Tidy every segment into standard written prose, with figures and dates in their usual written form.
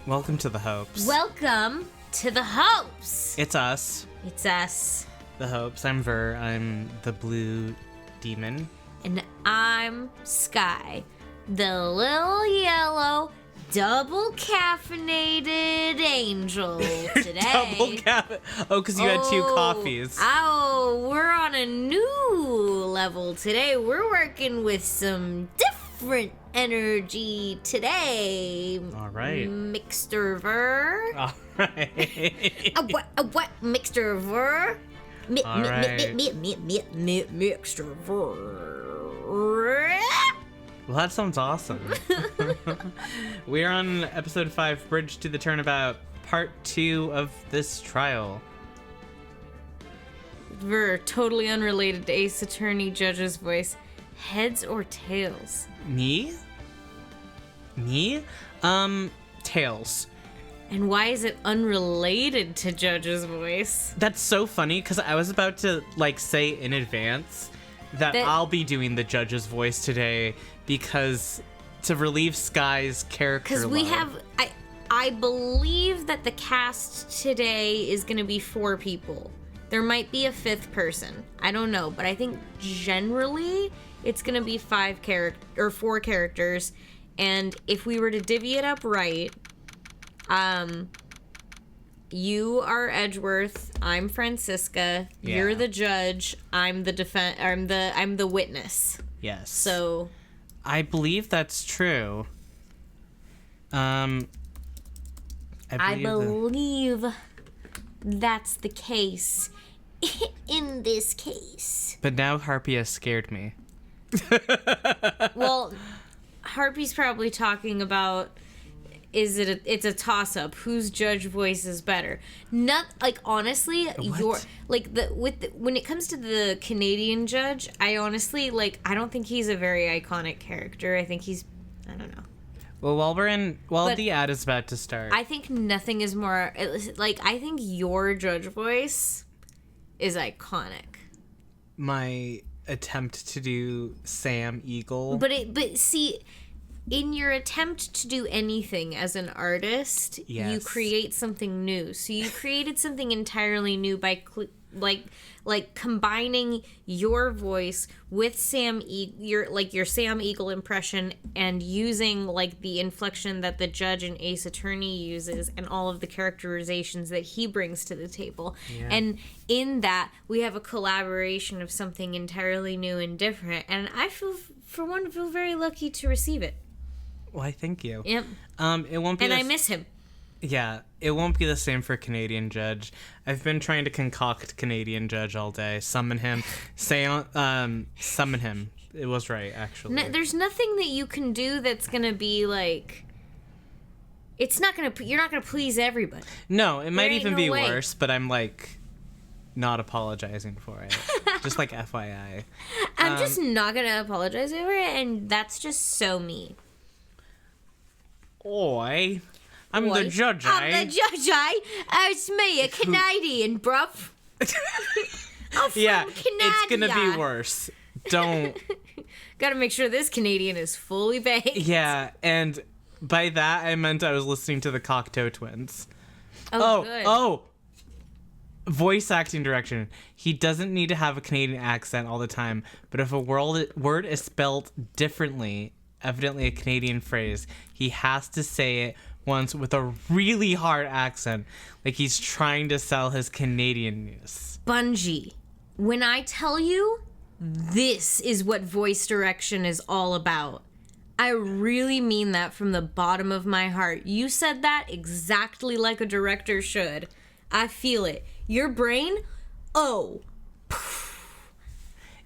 Welcome to the Hopes. Welcome to the Hopes. It's us. It's us. The Hopes. I'm Ver. I'm the blue demon. And I'm Sky, the little yellow, double caffeinated angel today. Double caffeine. Oh, because you had two coffees. Oh, we're on a new level today. We're working with some different energy today. All right. Mixterver. All right. What Mixterver? All right. Mixterver. Well, that sounds awesome. We're on episode 5, Bridge to the Turnabout, part 2 of this trial. We're totally unrelated to Ace Attorney Judge's voice. Heads or tails? Me? Tails. And why is it unrelated to Judge's voice? That's so funny, because I was about to, say in advance that I'll be doing the Judge's voice today, because to relieve Sky's character Because we load. have... I believe that the cast today is going to be 4 people. There might be a 5th person. I don't know, but I think generally it's going to be 4 characters. And if we were to divvy it up right, you are Edgeworth, I'm Francisca, Yeah. you're the judge, I'm the I'm the witness. Yes. So I believe that's true. I believe that's the case in this case. But now Harpia scared me. Well, Harpy's probably talking about it's a toss-up. Whose judge voice is better? Not honestly, What? when it comes to the Canadian judge, I honestly I don't think he's a very iconic character. I think he's I don't know. Well, But the ad is about to start. I think nothing is more I think your judge voice is iconic. My attempt to do Sam Eagle. But see, in your attempt to do anything as an artist, you Yes. create something new. So you created something entirely new by combining your voice with your Sam Eagle impression, and using the inflection that the judge in Ace Attorney uses, and all of the characterizations that he brings to the table. Yeah. And in that, we have a collaboration of something entirely new and different. And I feel very lucky to receive it. Why, thank you. Yep. It won't be. And I miss him. Yeah, it won't be the same for Canadian Judge. I've been trying to concoct Canadian Judge all day. Summon him. Summon him. It was right, actually. No, there's nothing that you can do that's gonna be it's not gonna. You're not gonna please everybody. No, it might ain't even no be way. worse, but I'm not apologizing for it. Just FYI. I'm just not gonna apologize over it, and that's just so me. Oi. I'm the judge, I'm the judge, it's me, a Canadian, bruv. I'm from Yeah, Canada. it's gonna be worse. Don't. Gotta make sure this Canadian is fully baked. Yeah, and by that I meant I was listening to the Cocteau Twins. Good. Voice acting direction. He doesn't need to have a Canadian accent all the time, but if a word is spelled differently, evidently a Canadian phrase, he has to say it once with a really hard accent, like he's trying to sell his Canadianness. Bungie, when I tell you, this is what voice direction is all about. I really mean that from the bottom of my heart. You said that exactly like a director should. I feel it. Your brain,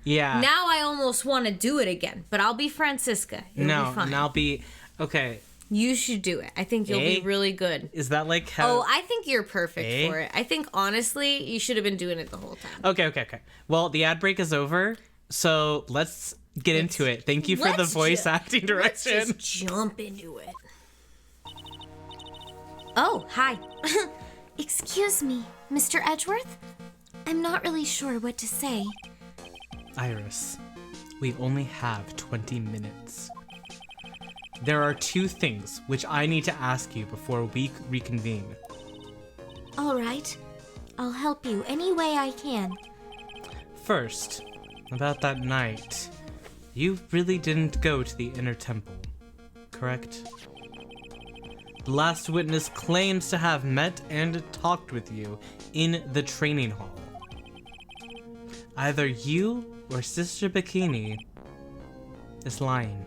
Yeah. Now I almost want to do it again, but I'll be Francisca. It'll be fine. And I'll be... Okay. You should do it. I think you'll be really good. Is that how... Oh, I think you're perfect for it. I think, honestly, you should have been doing it the whole time. Okay. Well, the ad break is over, so let's get into it. Thank you for the voice acting direction. Let's just jump into it. Oh, hi. Excuse me, Mr. Edgeworth? I'm not really sure what to say. Iris, we only have 20 minutes. There are two things which I need to ask you before we reconvene. All right. I'll help you any way I can. First, about that night. You really didn't go to the inner temple, correct? The last witness claims to have met and talked with you in the training hall. Either you or Sister Bikini is lying.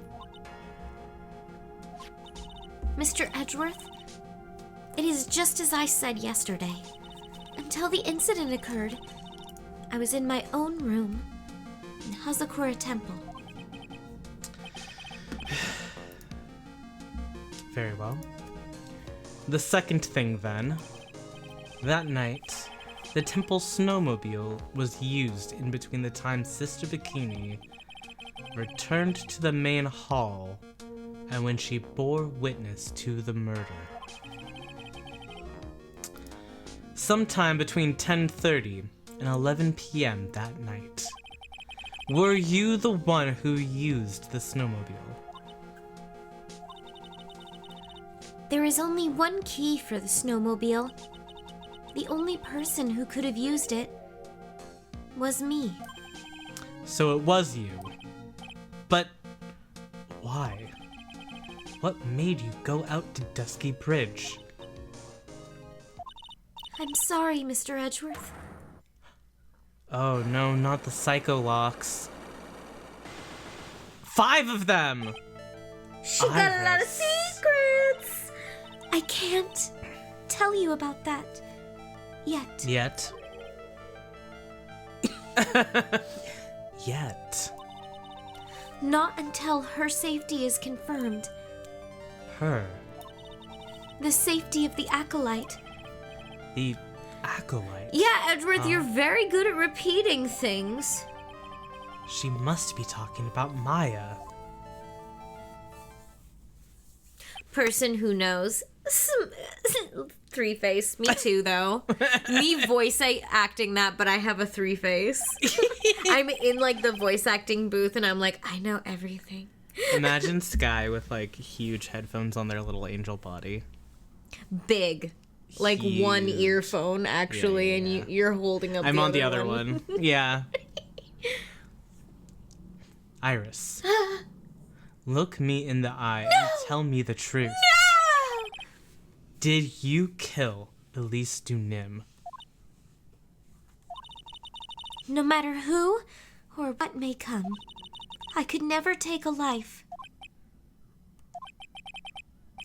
Mr. Edgeworth, it is just as I said yesterday. Until the incident occurred, I was in my own room in Hazakura Temple. Very well. The second thing then. That night, the temple snowmobile was used in between the time Sister Bikini returned to the main hall and when she bore witness to the murder. Sometime between 10:30 and 11 p.m. that night. Were you the one who used the snowmobile? There is only one key for the snowmobile. The only person who could have used it was me. So it was you. But why? What made you go out to Dusky Bridge? I'm sorry, Mr. Edgeworth. Oh no, not the psycho locks. 5 of them! She got a lot of secrets. I can't tell you about that yet. Yet. Yet. Not until her safety is confirmed. Her. The safety of the acolyte. The acolyte. Yeah, Edgeworth, you're very good at repeating things. She must be talking about Maya. Person who knows. Three face. Me too, though. Me voice acting that, but I have a 3 face. I'm in like the voice acting booth and I'm like, I know everything. Imagine Sky with like huge headphones on their little angel body. Big. Like one Huge. earphone, actually, Yeah. and you're holding up I'm the on other the other one. Yeah. Iris. Look me in the eye and tell me the truth. Did you kill Elise Dunim? No matter who or what may come, I could never take a life.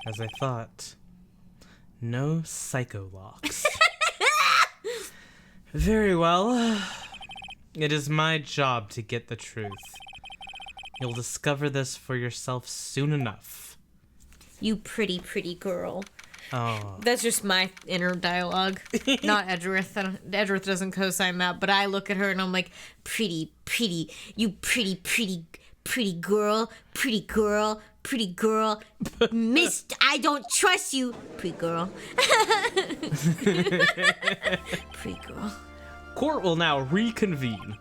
As I thought. No psycho locks. Very well. It is my job to get the truth. You'll discover this for yourself soon enough. You pretty, pretty girl. Oh. That's just my inner dialogue, not Edgeworth. Edgeworth doesn't co-sign that, but I look at her and I'm like, pretty, pretty, you pretty, pretty, pretty girl, pretty girl, pretty girl. Miss, I don't trust you, pretty girl. Pretty girl. Court will now reconvene.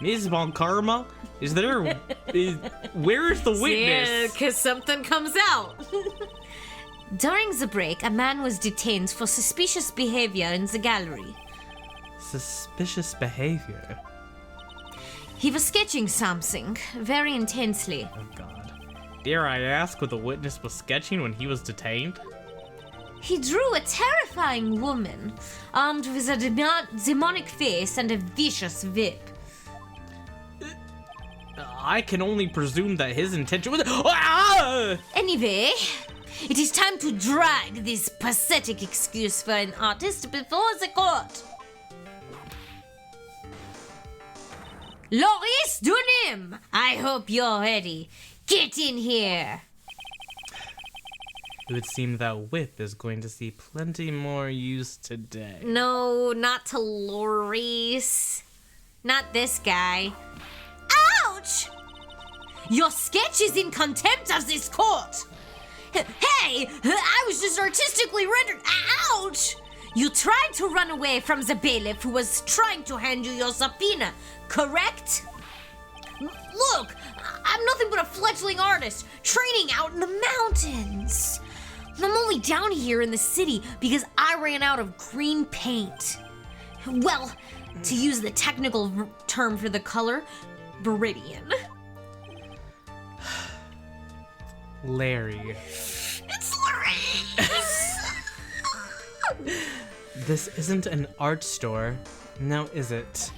Ms. Von Karma, is there... where is the Yeah, witness? because something comes out. During the break, a man was detained for suspicious behavior in the gallery. Suspicious behavior. He was sketching something very intensely. Oh god. Dare I ask what the witness was sketching when he was detained? He drew a terrifying woman, armed with a demonic face and a vicious whip. I can only presume that his intention was... Ah! Anyway, it is time to drag this pathetic excuse for an artist before the court. Loris Dunim, I hope you're ready. Get in here. It would seem that whip is going to see plenty more use today. No, not to Loris. Not this guy. Ouch! Your sketch is in contempt of this court. Hey, I was just artistically rendered. Ouch! You tried to run away from the bailiff who was trying to hand you your subpoena, correct? Look, I'm I'm nothing but a fledgling artist, training out in the mountains. I'm only down here in the city because I ran out of green paint. Well, to use the technical term for the color, viridian. Larry. It's Larry! This isn't an art store, now is it?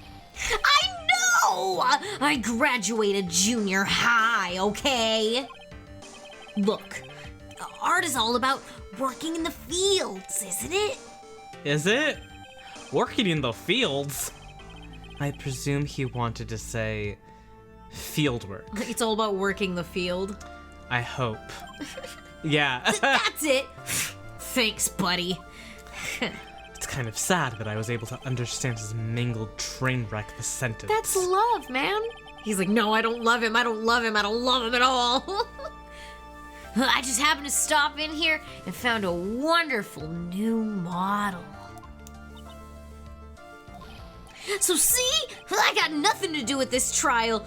I know! I graduated junior high, okay? Look, art is all about working in the fields, isn't it? Is it? Working in the fields? I presume he wanted to say fieldwork. It's all about working the field. I hope. Yeah. That's it! Thanks, buddy. It's kind of sad that I was able to understand his mangled train wreck the sentence. That's love, man. He's like, no, I don't love him. I don't love him. I don't love him at all. I just happened to stop in here and found a wonderful new model. So see, I got nothing to do with this trial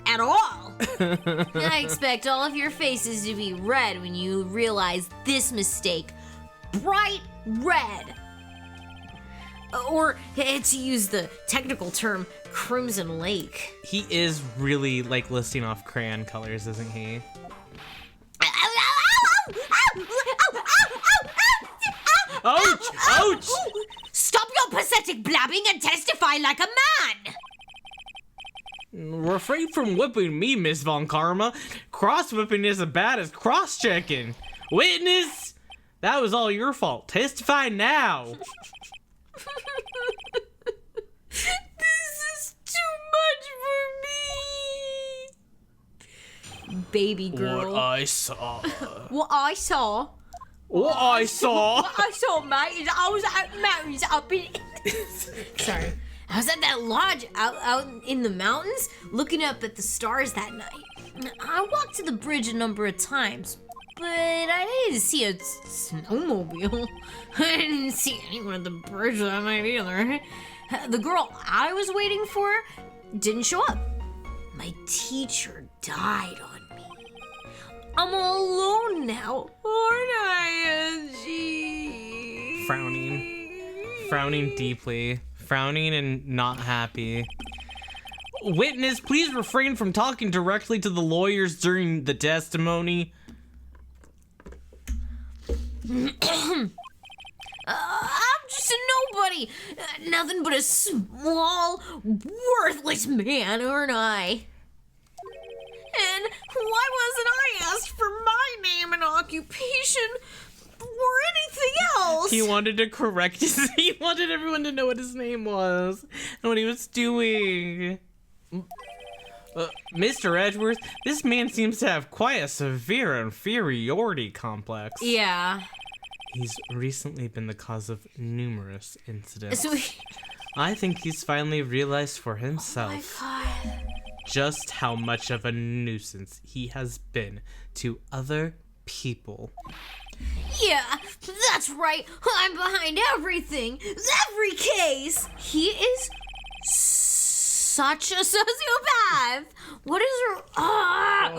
at all. I expect all of your faces to be red when you realize this mistake. Bright red. Or, to use the technical term, Crimson Lake. He is really like listing off crayon colors, isn't he? Ouch! Ouch! Stop your pathetic blabbing and testify like a man! Refrain from whipping me, Miss Von Karma. Cross-whipping is as bad as cross-checking. Witness! That was all your fault. Testify now! This is too much for me! Baby girl. What I saw. What I saw, What I saw. mate, is I was at the mountains up in... Sorry. I was at that lodge out in the mountains looking up at the stars that night. I walked to the bridge a number of times, but I didn't see a snowmobile. I didn't see anyone at the bridge that night either. The girl I was waiting for didn't show up. My teacher died on me. I'm all alone now, aren't I, Angie? Frowning deeply. Frowning and not happy. Witness, please refrain from talking directly to the lawyers during the testimony. I'm just a nobody. Nothing but a small, worthless man, aren't I? And why wasn't I asked for my name and occupation or anything else? He wanted to correct his. He wanted everyone to know what his name was and what he was doing. Mr. Edgeworth, this man seems to have quite a severe inferiority complex. Yeah. He's recently been the cause of numerous incidents. So I think he's finally realized for himself God. just how much of a nuisance he has been to other people. Yeah, that's right. I'm behind everything. Every case. He is such a sociopath. What is her...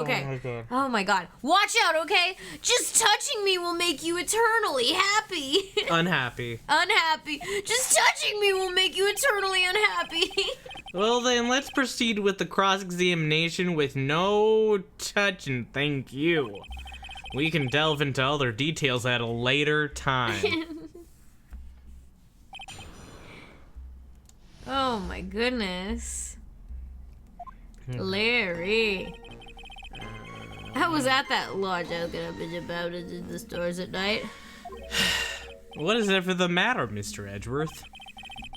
okay. my God. Oh my God. Watch out, okay? Just touching me will make you eternally happy. Unhappy. Unhappy. Just touching me will make you eternally unhappy. Well then, let's proceed with the cross-examination with no touching, thank you. We can delve into other details at a later time. Oh my goodness. Larry. I was at that lodge. I was gonna bitch about it in the stores at night. What is ever the matter, Mr. Edgeworth?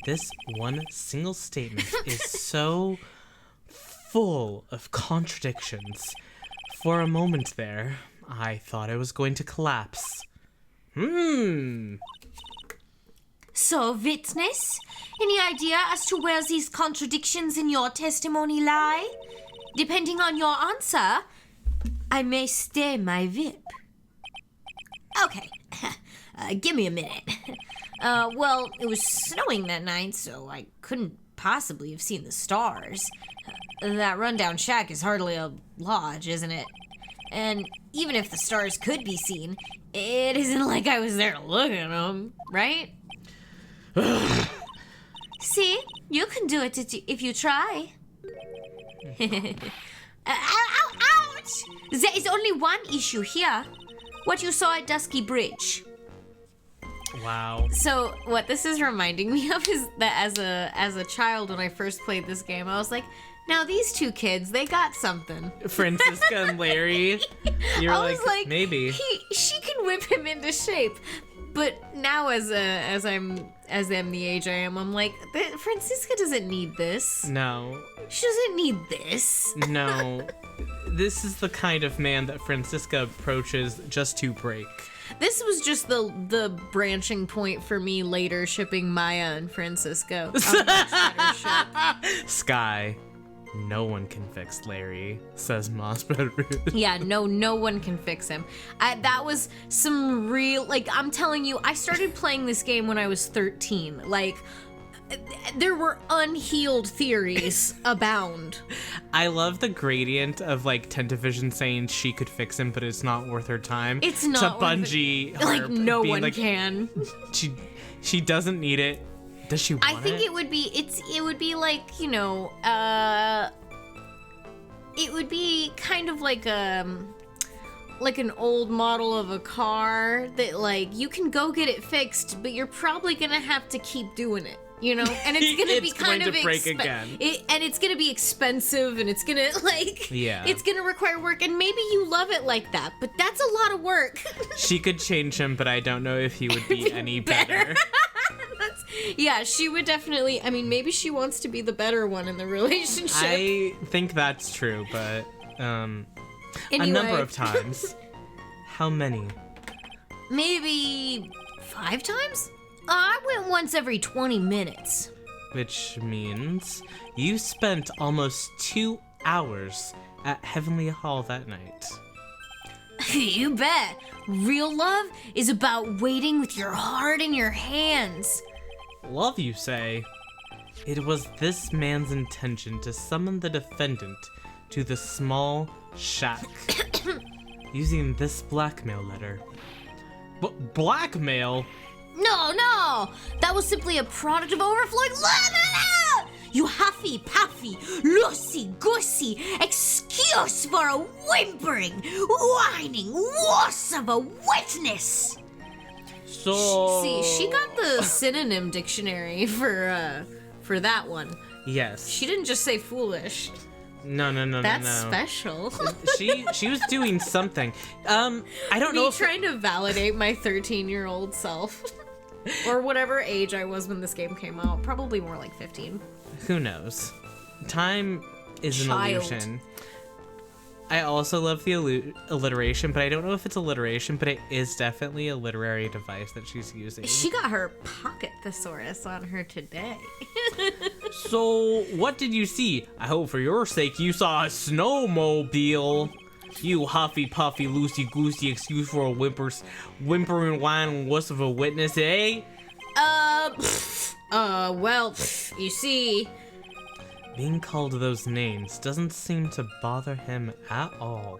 This one single statement is so full of contradictions. For a moment there, I thought I was going to collapse. So, witness, any idea as to where these contradictions in your testimony lie? Depending on your answer, I may stay my VIP. Okay, give me a minute. Well, it was snowing that night, so I couldn't possibly have seen the stars. that rundown shack is hardly a lodge, isn't it? And even if the stars could be seen, it isn't like I was there to look at them, right? See? You can do it if you try. Ouch! There is only one issue here. What you saw at Dusky Bridge. Wow. So what this is reminding me of is that as a child when I first played this game, I was like, now these two kids, they got something. Francisca and Larry. You're I was like, maybe. She can whip him into shape. But now as I'm the age I am, I'm like, Francisca doesn't need this. No. She doesn't need this. No. This is the kind of man that Francisca approaches just to break. This was just the branching point for me later shipping Maya and Francisco. On a much better ship. Sky. No one can fix Larry, says Moss Bedroom. Yeah, no one can fix him. That was some real, like, I'm telling you, I started playing this game when I was 13. Like, there were unhealed theories abound. I love the gradient of, like, Tentavision saying she could fix him, but it's not worth her time. It's not to Bungie, worth it. Like, no being one like, can. She doesn't need it. Does she want it? I think it would be like, you know, it would be kind of like an old model of a car that, like, you can go get it fixed, but you're probably gonna have to keep doing it, you know? And it's gonna be kind of break again. And it's gonna be expensive, and it's gonna, like, yeah, it's gonna require work, and maybe you love it like that, but that's a lot of work. She could change him, but I don't know if he would be any better. Yeah, she would definitely. I mean, maybe she wants to be the better one in the relationship. I think that's true, but Anyway. a number of times. How many? Maybe 5 times? I went once every 20 minutes. Which means you spent almost 2 hours at Heavenly Hall that night. You bet. Real love is about waiting with your heart in your hands. Love, you say? It was this man's intention to summon the defendant to the small shack using this blackmail letter. Blackmail? No. That was simply a product of overflowing love. You huffy puffy, loosey goosey excuse for a whimpering, whining wuss of a witness. So... See, she got the synonym dictionary for that one. Yes. She didn't just say foolish. No. That's special. She was doing something. I don't know Me if... trying to validate my 13-year-old self. Or whatever age I was when this game came out. Probably more like 15. Who knows? Time is an illusion. I also love the alliteration, but I don't know if it's alliteration, but it is definitely a literary device that she's using. She got her pocket thesaurus on her today. So, what did you see? I hope for your sake you saw a snowmobile. You huffy puffy loosey goosey excuse for a whimpering whine wuss of a witness, eh? Well, you see... Being called those names doesn't seem to bother him at all.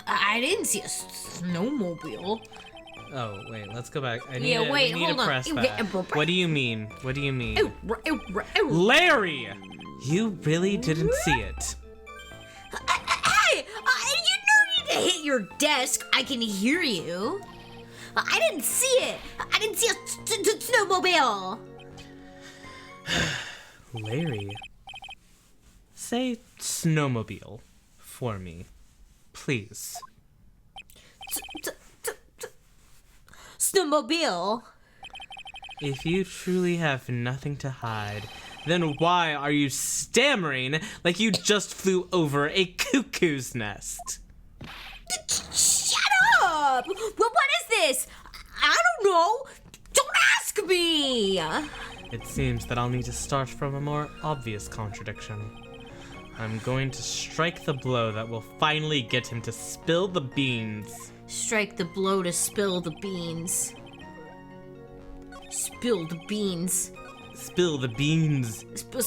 I didn't see a snowmobile. Oh, wait, let's go back. I need hold to on. press that. What do you mean? What do you mean? Larry! You really didn't see it. Hey, you don't need to hit your desk. I can hear you. I didn't see it. I didn't see a snowmobile. Larry, say snowmobile for me, please. Snowmobile. If you truly have nothing to hide, then why are you stammering like you just flew over a cuckoo's nest? Shut up! What is this? I don't know. Don't ask me. It seems that I'll need to start from a more obvious contradiction. I'm going to strike the blow that will finally get him to spill the beans. Strike the blow to spill the beans. Spill the beans. Spill the beans. Spill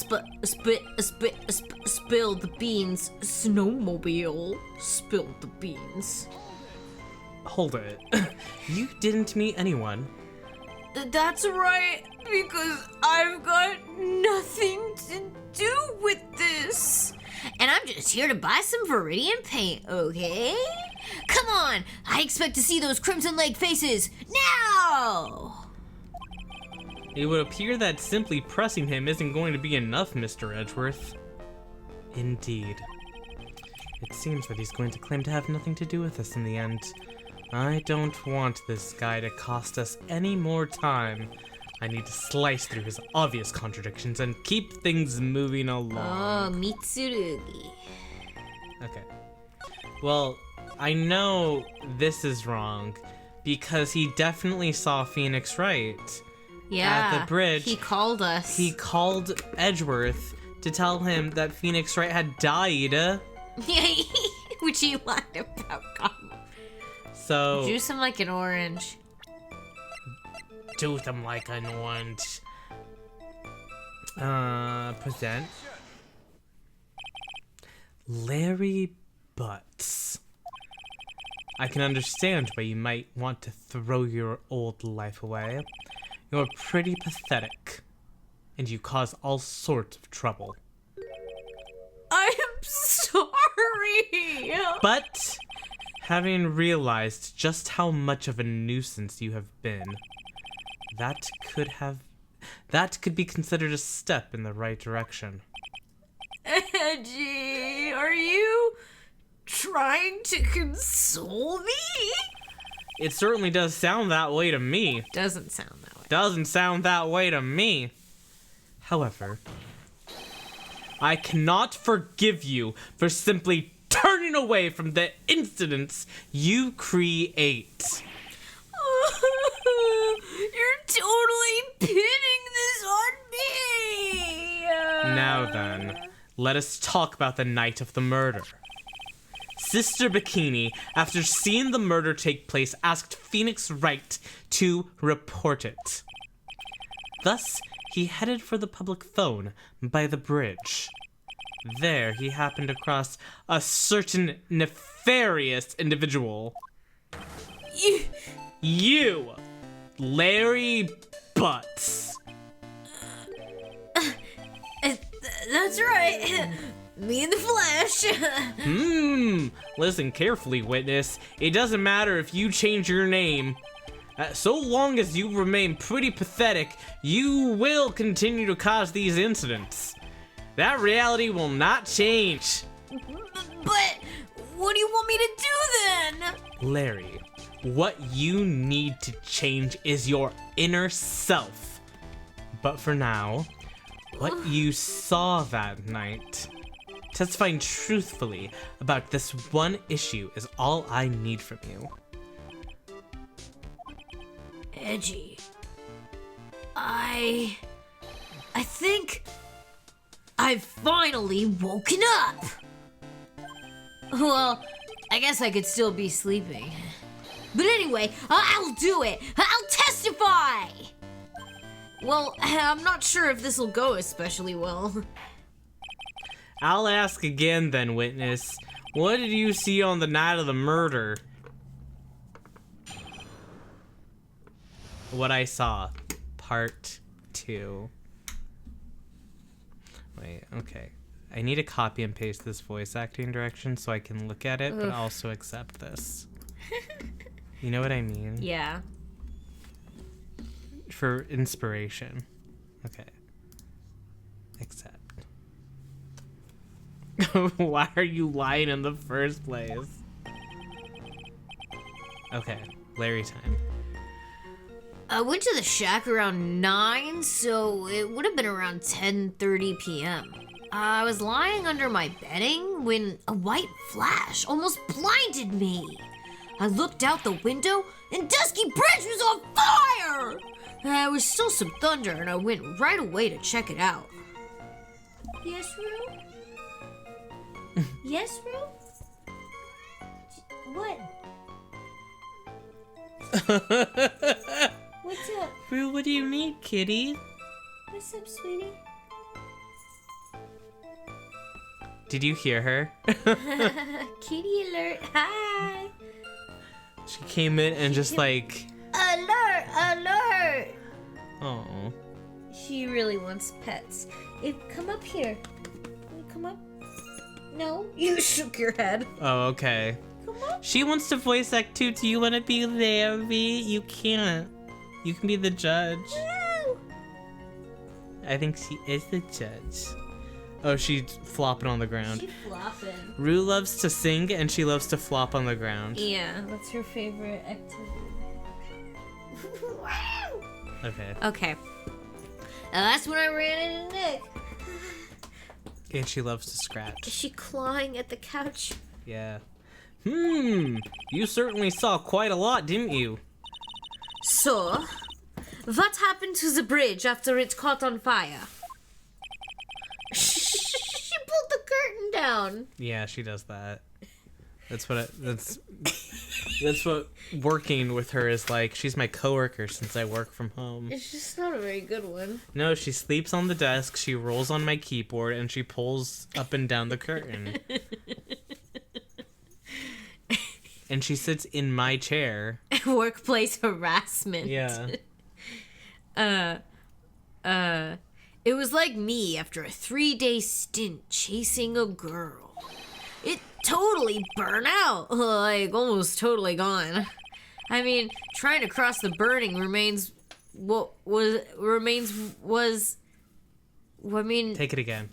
the beans. Snowmobile. Spill the beans. Hold it. You didn't meet anyone. That's right, because I've got nothing to do with this. And I'm just here to buy some Viridian paint, okay? Come on, I expect to see those Crimson Lake faces now! It would appear that simply pressing him isn't going to be enough, Mr. Edgeworth. Indeed. It seems that he's going to claim to have nothing to do with this in the end. I don't want this guy to cost us any more time. I need to slice through his obvious contradictions and keep things moving along. Oh, Mitsurugi. Okay. Well, I know this is wrong because he definitely saw Phoenix Wright. Yeah, at the bridge. He called us. He called Edgeworth to tell him that Phoenix Wright had died. Which he lied about. So Juice him like an orange. Do them like an orange. Present. Larry Butts. I can understand why you might want to throw your old life away. You're pretty pathetic, and you cause all sorts of trouble. I am sorry! But, having realized just how much of a nuisance you have been, that could be considered a step in the right direction. Edgy, are you trying to console me? It certainly does sound that way to me. Doesn't sound that way. Doesn't sound that way to me. However, I cannot forgive you for simply turning away from the incidents you create. You're totally pinning this on me! Now then, let us talk about the night of the murder. Sister Bikini, after seeing the murder take place, asked Phoenix Wright to report it. Thus, he headed for the public phone by the bridge. There, he happened across a certain nefarious individual. You, Larry Butts. That's right. Me in the flesh. Listen carefully, witness. It doesn't matter if you change your name. So long as you remain pretty pathetic, you will continue to cause these incidents. That reality will not change. But what do you want me to do then? Larry, what you need to change is your inner self. But for now, what you saw that night, testifying truthfully about this one issue, is all I need from you. Edgy. I think I've finally woken up. Well, I guess I could still be sleeping. But anyway, I'll do it. I'll testify. Well, I'm not sure if this'll go especially well. I'll ask again then, witness. What did you see on the night of the murder? What I saw. Part 2. Wait, okay. I need to copy and paste this voice acting direction so I can look at it, but also accept this. You know what I mean? Yeah. For inspiration. Okay. Accept. Why are you lying in the first place? Okay, Larry time. I went to the shack around 9, so it would have been around 10:30 p.m. I was lying under my bedding when a white flash almost blinded me. I looked out the window and Dusky Bridge was on fire! There was still some thunder and I went right away to check it out. Yes, Rue? Yes, Rue? What? What's up? Boo, what do you need, kitty? I What's up, sweetie? Did you hear her? Kitty alert. Hi. She came in and just like... Alert, alert. Oh. She really wants pets. Come up here. Can you come up? No? You shook your head. Oh, okay. Come up. She wants to voice act too. Do you want to be there, V? You can't. You can be the judge. No. I think she is the judge. Oh, she's flopping on the ground. She's flopping. Rue loves to sing and she loves to flop on the ground. Yeah, that's her favorite activity. Okay. Okay. That's when I ran into Nick. And she loves to scratch. Is she clawing at the couch? Yeah. You certainly saw quite a lot, didn't you? So, what happened to the bridge after it caught on fire? She pulled the curtain down. Yeah, she does that. That's what working with her is like. She's my coworker since I work from home. It's just not a very good one. No, she sleeps on the desk, she rolls on my keyboard, and she pulls up and down the curtain. And she sits in my chair. Workplace harassment. Yeah. It was like me after a 3-day stint chasing a girl. It totally burned out. Like, almost totally gone. I mean, trying to cross the burning remains... I mean... Take it again.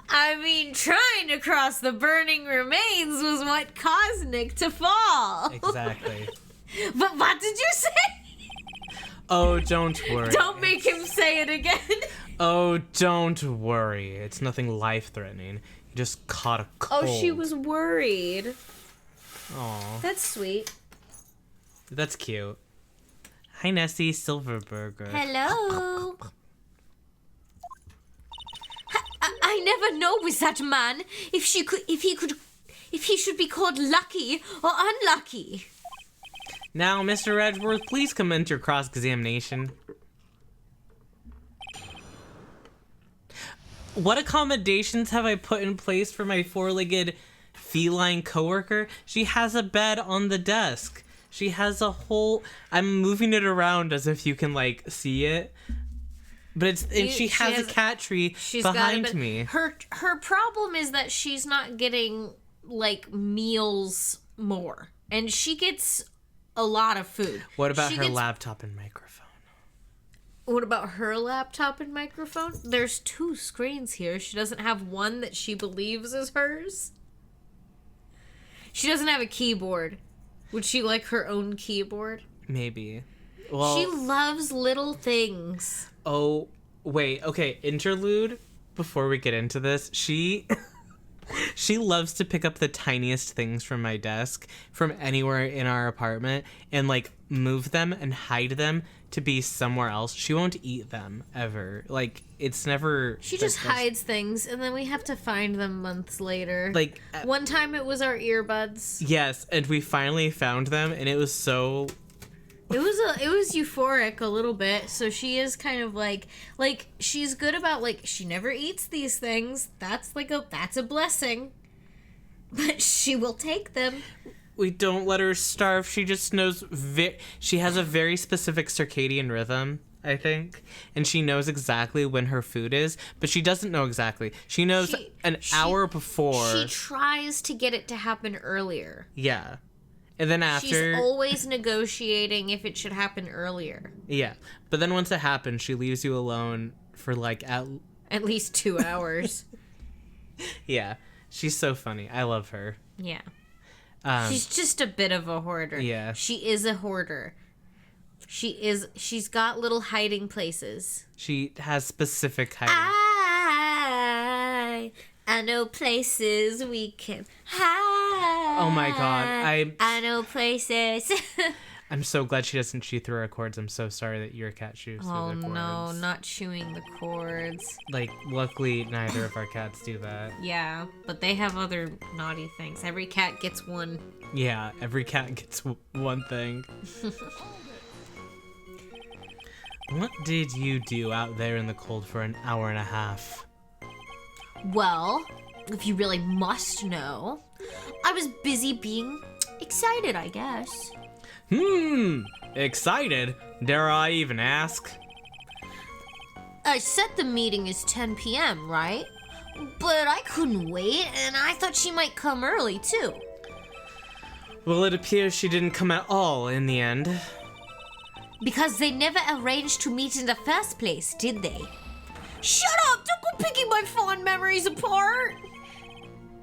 I mean, trying to cross the burning remains was what caused Nick to fall. Exactly. But what did you say? Oh, don't worry. Don't make him say it again. Oh, don't worry. It's nothing life-threatening. You just caught a cold. Oh, she was worried. Aw. That's sweet. That's cute. Hi, Nessie Silverberger. Hello. I never know with that man if he should be called lucky or unlucky. Now, Mr. Edgeworth, please commence your cross-examination. What accommodations have I put in place for my four-legged feline coworker? She has a bed on the desk. She has a whole... I'm moving it around as if you can, like, see it. But it's... And she has a cat tree behind me. Her problem is that she's not getting, like, meals more. And she gets a lot of food. What about her laptop and microphone? What about her laptop and microphone? There's 2 screens here. She doesn't have one that she believes is hers. She doesn't have a keyboard. Would she like her own keyboard? Maybe. Well, she loves little things. Oh, wait. Okay, interlude. Before we get into this, she loves to pick up the tiniest things from my desk from anywhere in our apartment and like move them and hide them to be somewhere else. She won't eat them ever. Like, it's never... She just hides things and then we have to find them months later. Like, one time it was our earbuds. Yes, and we finally found them and it was so... It was euphoric a little bit. So she is kind of like she's good about, like, she never eats these things. That's a blessing. But she will take them. We don't let her starve. She just knows she has a very specific circadian rhythm, I think, and she knows exactly when her food is, but she doesn't know exactly. She knows an hour before. She tries to get it to happen earlier. Yeah. And then after... She's always negotiating if it should happen earlier. Yeah. But then once it happens, she leaves you alone for, like, at least 2 hours. Yeah. She's so funny. I love her. Yeah. She's just a bit of a hoarder. Yeah. She is a hoarder. She's got little hiding places. She has specific hiding... I know places we can hide. Oh my god, I know places. I'm so glad she doesn't chew through our cords. I'm so sorry that your cat chews through Oh the cords. no, not chewing the cords. Like, luckily, neither of our cats do that. Yeah, but they have other naughty things. Every cat gets one. Yeah, every cat gets one thing. What did you do out there in the cold for an hour and a half? Well, if you really must know, I was busy being excited, I guess. Excited? Dare I even ask? I set the meeting as 10 p.m., right? But I couldn't wait, and I thought she might come early, too. Well, it appears she didn't come at all in the end. Because they never arranged to meet in the first place, did they? Shut up! Don't go picking my fond memories apart!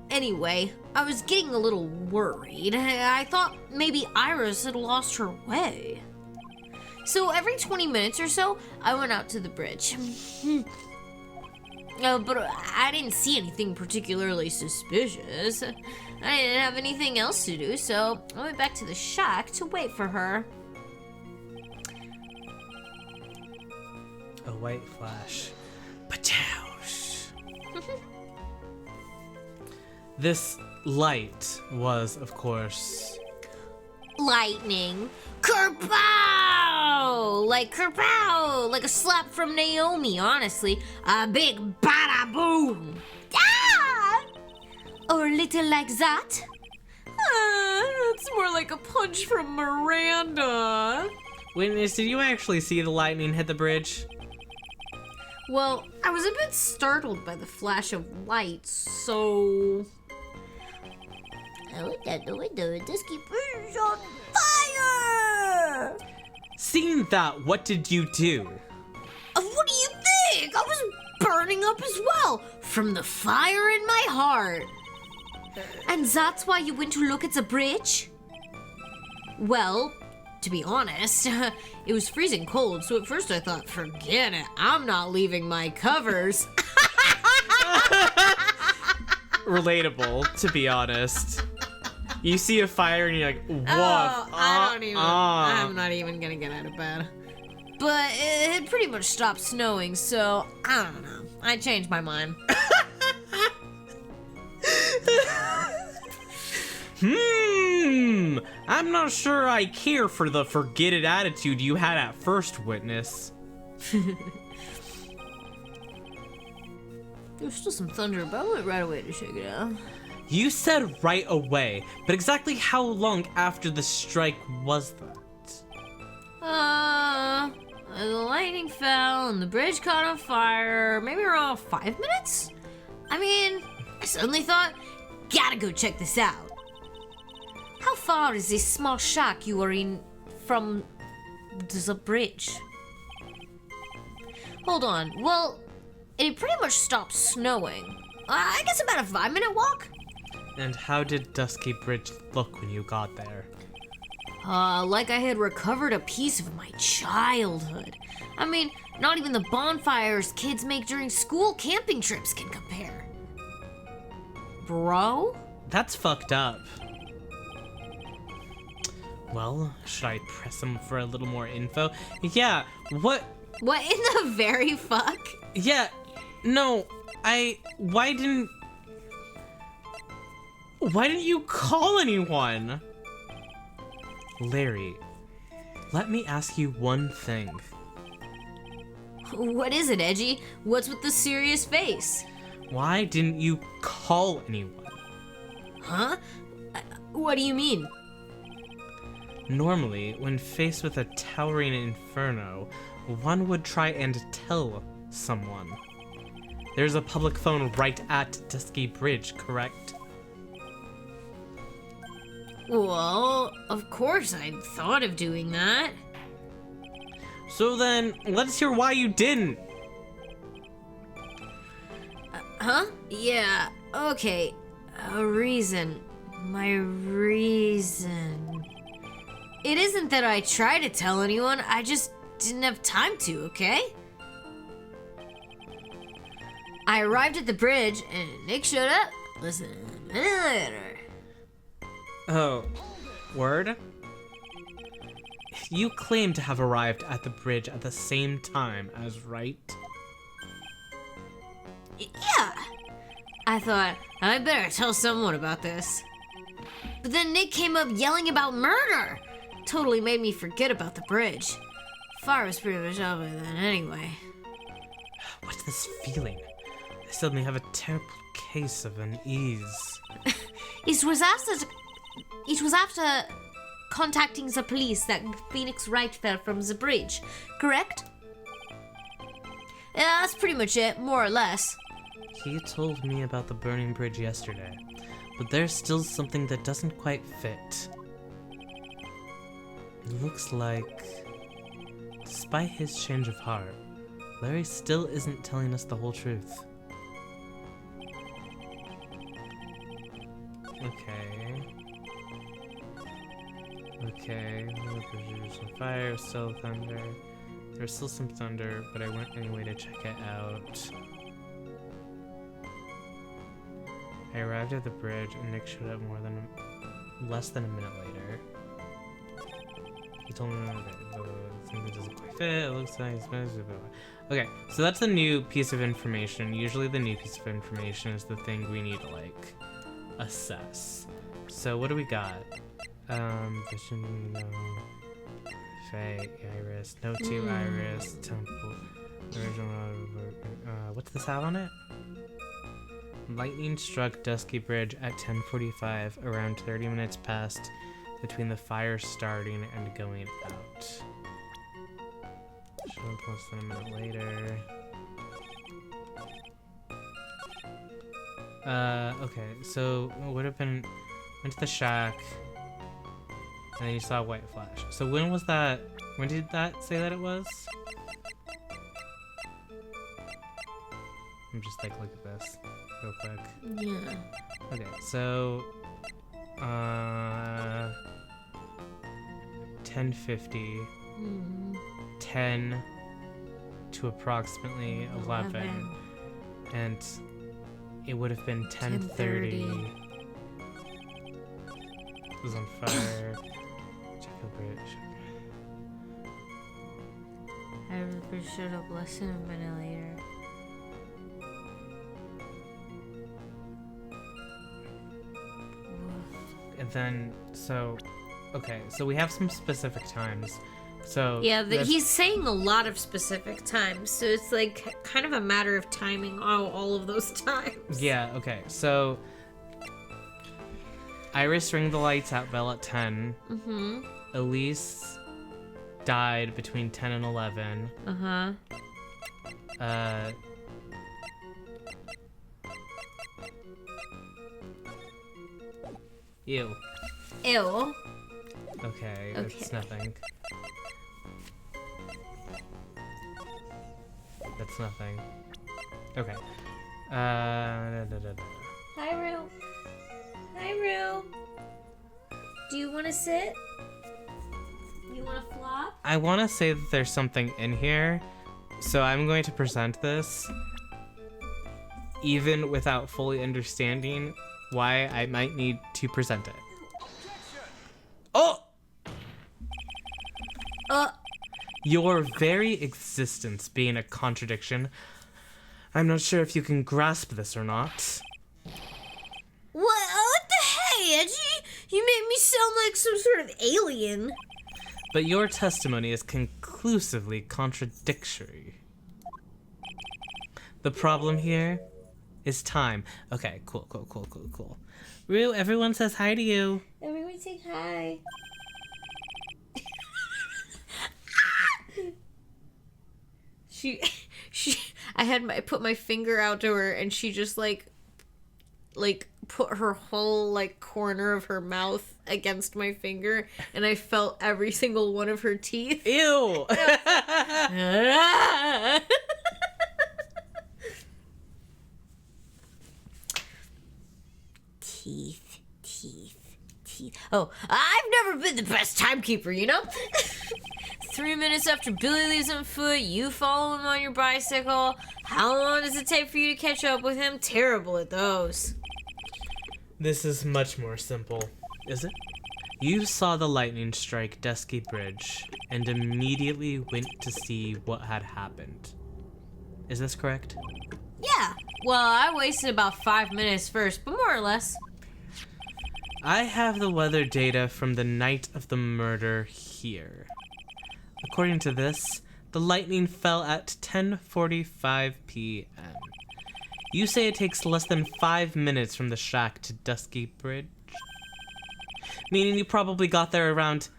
Anyway, I was getting a little worried. I thought maybe Iris had lost her way. So every 20 minutes or so, I went out to the bridge. But I didn't see anything particularly suspicious. I didn't have anything else to do, so I went back to the shack to wait for her. A white flash. Patoush. This light was, of course... Lightning. Kerpow! Like kerpow! Like a slap from Naomi, honestly. A big bada boom! Ah! Or a little like that. It's more like a punch from Miranda. Witness, did you actually see the lightning hit the bridge? Well, I was a bit startled by the flash of light, so... I looked at the window and this keeps on fire! Seeing that, what did you do? What do you think? I was burning up as well, from the fire in my heart. And that's why you went to look at the bridge? Well, to be honest, it was freezing cold, so at first I thought, forget it, I'm not leaving my covers. Relatable, to be honest. You see a fire and you're like, woof. I'm not even gonna get out of bed. But it had pretty much stopped snowing, so I don't know. I changed my mind. I'm not sure I care for the forget it attitude you had at first, Witness. There's still some thunder, but I went right away to shake it out. You said right away, but exactly how long after the strike was that? The lightning fell and the bridge caught on fire, maybe around 5 minutes? I mean, I suddenly thought, gotta go check this out. How far is this small shack you are in from the bridge? Hold on, well, it pretty much stopped snowing. I guess about a 5-minute walk? And how did Dusky Bridge look when you got there? Like I had recovered a piece of my childhood. I mean, not even the bonfires kids make during school camping trips can compare. Bro? That's fucked up. Well, should I press him for a little more info? Yeah, what? What in the very fuck? Yeah, no, why didn't you call anyone? Larry, let me ask you one thing. What is it, Edgy? What's with the serious face? Why didn't you call anyone? Huh? What do you mean? Normally, when faced with a towering inferno, one would try and tell someone. There's a public phone right at Dusky Bridge, correct? Well, of course I'd thought of doing that. So then, let's hear why you didn't. Huh? Yeah, okay. A reason. My reason. It isn't that I tried to tell anyone, I just didn't have time to, okay? I arrived at the bridge and Nick showed up. Listen, a minute later. Oh, word? You claim to have arrived at the bridge at the same time as Wright. Yeah. I thought, I better tell someone about this. But then Nick came up yelling about murder. Totally made me forget about the bridge. Fire was pretty much over then anyway. What's this feeling? I suddenly have a terrible case of unease. It was after contacting the police that Phoenix Wright fell from the bridge, correct? Yeah, that's pretty much it, more or less. He told me about the burning bridge yesterday, but there's still something that doesn't quite fit. It looks like, despite his change of heart, Larry still isn't telling us the whole truth. Okay, some fire, still thunder. There's still some thunder, but I went anyway to check it out. I arrived at the bridge and Nick showed up less than a minute later. He told me the thing that doesn't quite fit, it looks like it's okay, so that's the new piece of information. Usually the new piece of information is the thing we need to, like, assess. So what do we got? Vision, no. Faye, Iris, no 2 Iris, Temple, original, what's this have on it? Lightning struck Dusky Bridge at 10:45, around 30 minutes passed between the fire starting and going out. Show up less than a minute later. Okay, so it would have been, went to the shack, and then you saw a white flash. So when was that, when did that say that it was? I'm just like, look at this real quick. Yeah. Okay, so 10:50, 10 to approximately 11, and it would have been 10:30. It was on fire. Check the bridge. I really showed up less than a minute later. And then, so, okay, so we have some specific times. So yeah, he's saying a lot of specific times, so it's like kind of a matter of timing all of those times. Yeah, okay, so Iris ring the lights out bell at 10. Mm-hmm. Elise died between 10 and 11. Uh-huh. Ew. Ew. Okay, that's nothing. That's nothing. Okay. Hi, Rue. Hi, Rue. Do you want to sit? You want to flop? I want to say that there's something in here, so I'm going to present this, even without fully understanding why I might need to present it. Oh! Your very existence being a contradiction. I'm not sure if you can grasp this or not. What the hey, Edgy? You made me sound like some sort of alien. But your testimony is conclusively contradictory. The problem here is time. Okay, cool. Rue, everyone says hi to you. Everyone say hi. I put my finger out to her and she just like put her whole like corner of her mouth against my finger and I felt every single one of her teeth. Ew! Teeth. Oh, I've never been the best timekeeper, you know? 3 minutes after Billy leaves on foot, you follow him on your bicycle. How long does it take for you to catch up with him? Terrible at those. This is much more simple, is it? You saw the lightning strike Dusky Bridge and immediately went to see what had happened. Is this correct? Yeah. Well, I wasted about 5 minutes first, but more or less. I have the weather data from the night of the murder here. According to this, the lightning fell at 10:45 p.m. You say it takes less than 5 minutes from the shack to Dusky Bridge? Meaning you probably got there around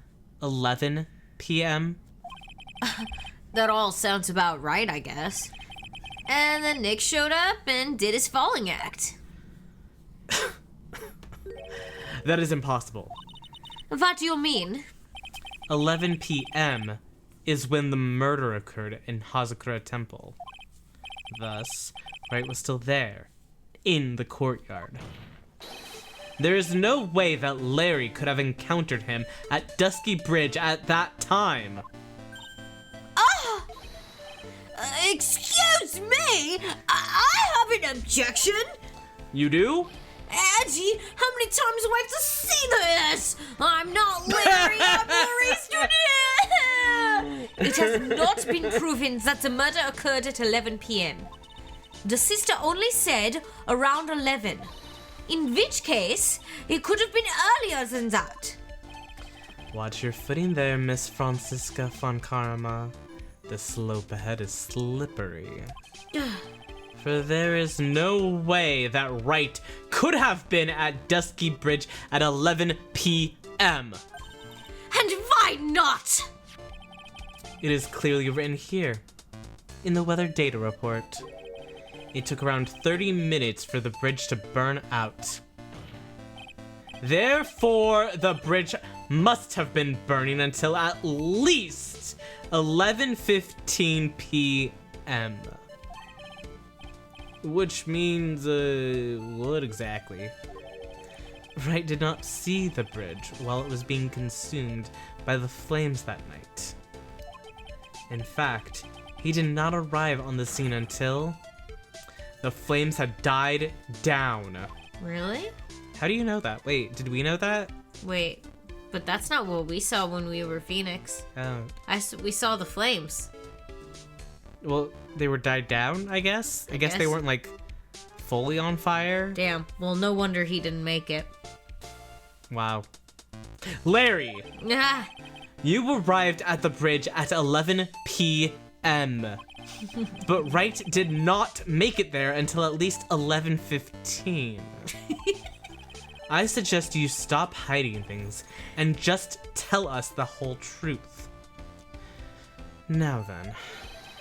11 p.m.? That all sounds about right, I guess. And then Nick showed up and did his falling act. That is impossible. What do you mean? 11 p.m. is when the murder occurred in Hazakura Temple. Thus, Wright was still there, in the courtyard. There is no way that Larry could have encountered him at Dusky Bridge at that time. Excuse me? I have an objection. You do? Angie, how many times do I have to see this? I'm not Larry, I'm Larry Studio. It has not been proven that the murder occurred at 11 p.m. The sister only said around 11. In which case, it could have been earlier than that. Watch your footing there, Miss Francisca von Karma. The slope ahead is slippery. For there is no way that Wright could have been at Dusky Bridge at 11 p.m. And why not? It is clearly written here, in the weather data report. It took around 30 minutes for the bridge to burn out. Therefore, the bridge must have been burning until at least 11:15 p.m. Which means, what exactly? Wright did not see the bridge while it was being consumed by the flames that night. In fact, he did not arrive on the scene until the flames had died down. Really? How do you know that? Wait, did we know that? Wait, but that's not what we saw when we were Phoenix. Oh. We saw the flames. Well, they were died down, I guess? I guess they guess. weren't, like, fully on fire? Damn. Well, no wonder he didn't make it. Wow. Larry! Ah, You arrived at the bridge at 11 p.m. But Wright did not make it there until at least 11:15. I suggest you stop hiding things and just tell us the whole truth. Now then,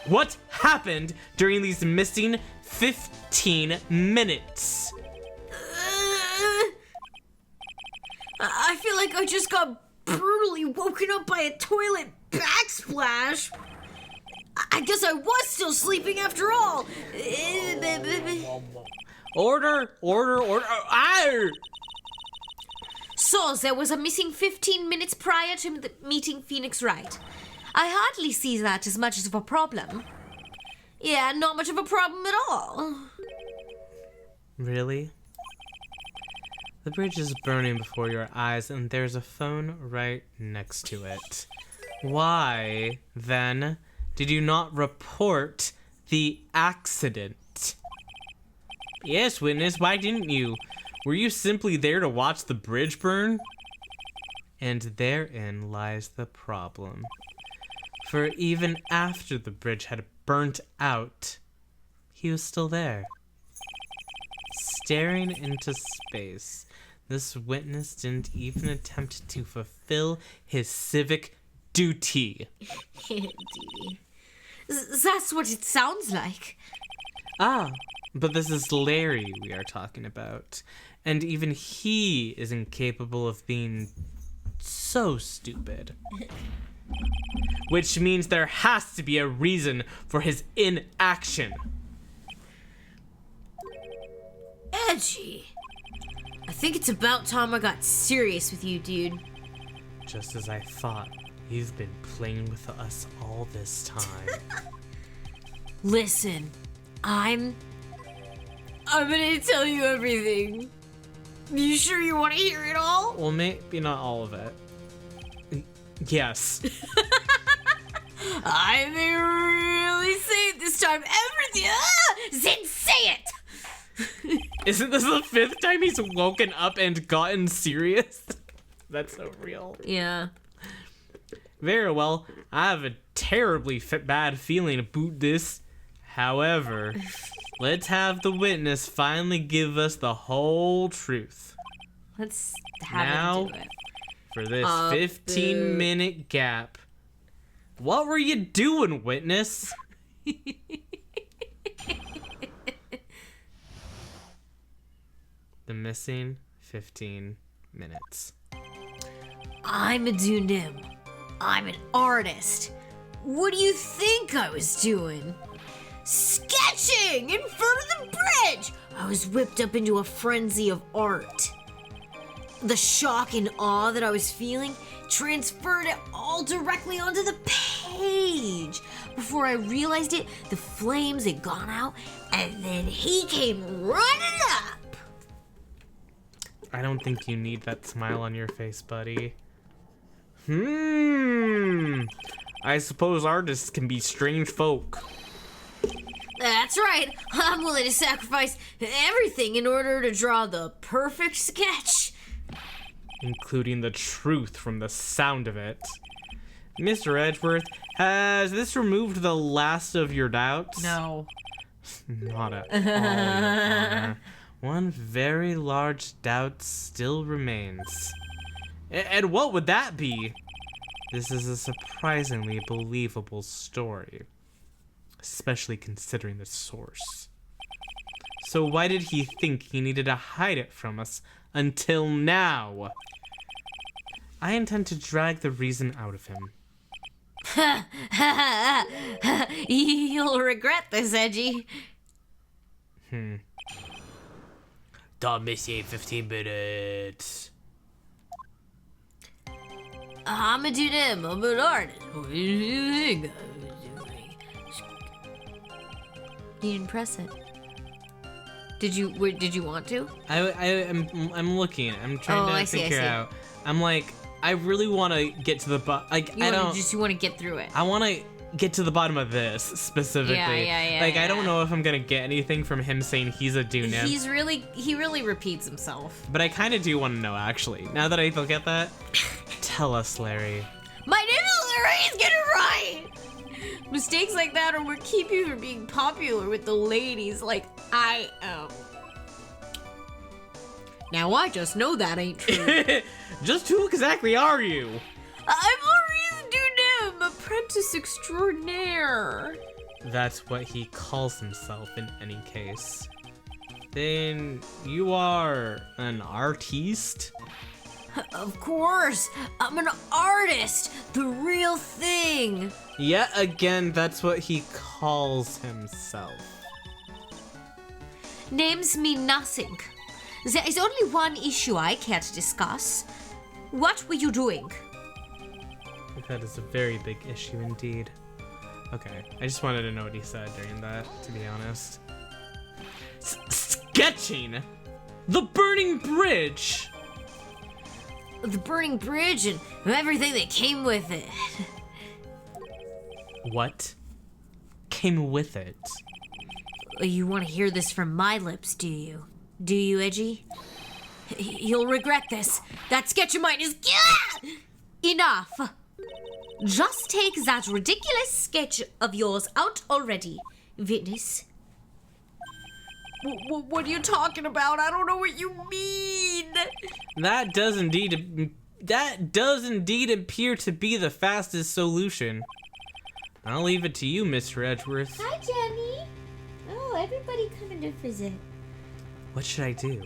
what happened during these missing 15 minutes? I feel like I just got brutally woken up by a toilet backsplash. I guess I was still sleeping after all. Order! Arr! so there was a missing 15 minutes prior to meeting Phoenix Wright. I hardly see that as much of a problem. Yeah, not much of a problem at all. Really? The bridge is burning before your eyes and there's a phone right next to it. Why, then, did you not report the accident? Yes, witness, why didn't you? Were you simply there to watch the bridge burn? And therein lies the problem. For even after the bridge had burnt out, he was still there. Staring into space, this witness didn't even attempt to fulfill his civic duty. That's what it sounds like. Ah, but this is Larry we are talking about. And even he is incapable of being so stupid. Which means there has to be a reason for his inaction. Edgy. I think it's about time I got serious with you, dude. Just as I thought, you've been playing with us all this time. Listen, I'm gonna tell you everything. You sure you want to hear it all? Well, maybe not all of it. Yes. I may really say it this time. Everything. Then say it! Isn't this the 5th time he's woken up and gotten serious? That's so real. Yeah. Very well. I have a terribly bad feeling about this. However, let's have the witness finally give us the whole truth. Let's have Now, him do it. for this 15-minute gap. What were you doing, witness? The missing 15 minutes. I'm a Dunim. I'm an artist. What do you think I was doing? Sketching in front of the bridge! I was whipped up into a frenzy of art. The shock and awe that I was feeling transferred it all directly onto the page. Before I realized it, the flames had gone out, and then he came running up. I don't think you need that smile on your face, buddy. I suppose artists can be strange folk. That's right. I'm willing to sacrifice everything in order to draw the perfect sketch. Including the truth from the sound of it. Mr. Edgeworth, has this removed the last of your doubts? No. Not at all, Your Honor. One very large doubt still remains. And what would that be? This is a surprisingly believable story, especially considering the source. So why did he think he needed to hide it from us until now? I intend to drag the reason out of him. You'll regret this, Edgy. The missing 15 minutes. I'm a Dunim. I'm an artist. What do you think I was doing? You didn't press it. Did you want to? I'm looking. I'm trying to figure out. I'm like, I really want to get to the bottom. Like, You want to get through it. I want to get to the bottom of this specifically. Yeah, Like, I don't yeah. know if I'm gonna get anything from him saying he's a Dunim. He really repeats himself. But I kind of do want to know, actually. Now that I look at that, tell us, Larry. My name is Larry's get it right. Mistakes like that are what keep you from being popular with the ladies like I am. Now I just know that ain't true. Just who exactly are you? I'm Maurice Dunim, apprentice extraordinaire. That's what he calls himself in any case. Then you are an artiste? Of course, I'm an artist. The real thing. Yet again, that's what he calls himself. Names mean nothing. There is only one issue I care to discuss. What were you doing? That is a very big issue indeed. Okay, I just wanted to know what he said during that, to be honest. Sketching! The burning bridge! The burning bridge and everything that came with it. What came with it? You want to hear this from my lips, do you? Do you, Edgy? You'll regret this. That sketch of mine is... Enough! Just take that ridiculous sketch of yours out already, witness. What are you talking about? I don't know what you mean. That does indeed appear to be the fastest solution. I'll leave it to you, Mr. Edgeworth. Hi, Jenny. Oh, everybody coming to visit. What should I do?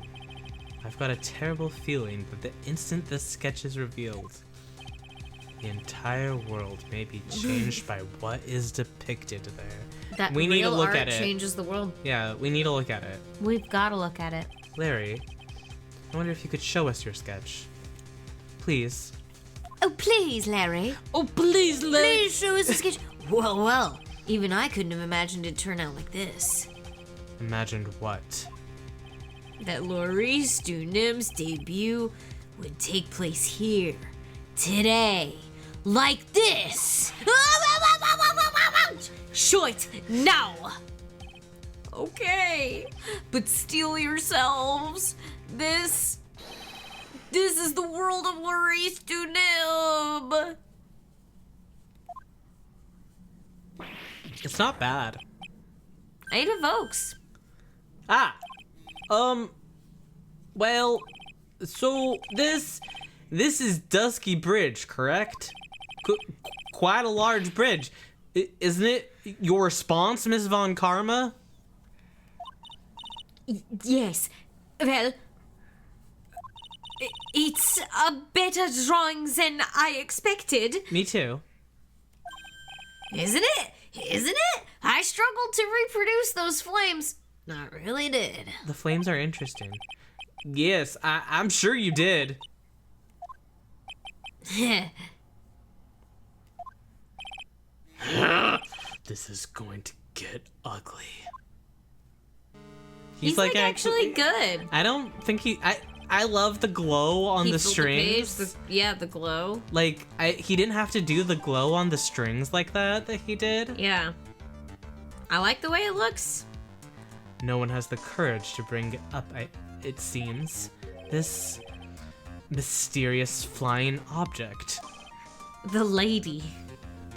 I've got a terrible feeling that the instant this sketch is revealed, the entire world may be changed by what is depicted there. That We need to real look art at it. changes the world. Yeah, we need to look at it. We've got to look at it. Larry, I wonder if you could show us your sketch. Please. Oh, please, Larry. Oh, please, Please show us the sketch. Well, even I couldn't have imagined it'd turn out like this. Imagined what? that Laurie Dunham's debut would take place here, today, like this. Short now. Okay, but steel yourselves. This is the world of Laurie Dunham. It's not bad. It evokes. Well, so this is Dusky Bridge, correct? Quite a large bridge. Isn't it your response, Miss Von Karma? Yes. Well, it's a better drawing than I expected. Me too. Isn't it? Isn't it? I struggled to reproduce those flames. I really did. The flames are interesting. Yes, I'm sure you did. This is going to get ugly. He's like actually good. I don't think I love the glow on the filled strings. The page, the glow. Like, he didn't have to do the glow on the strings like that he did. Yeah. I like the way it looks. No one has the courage to bring up, it seems, this mysterious flying object. The lady.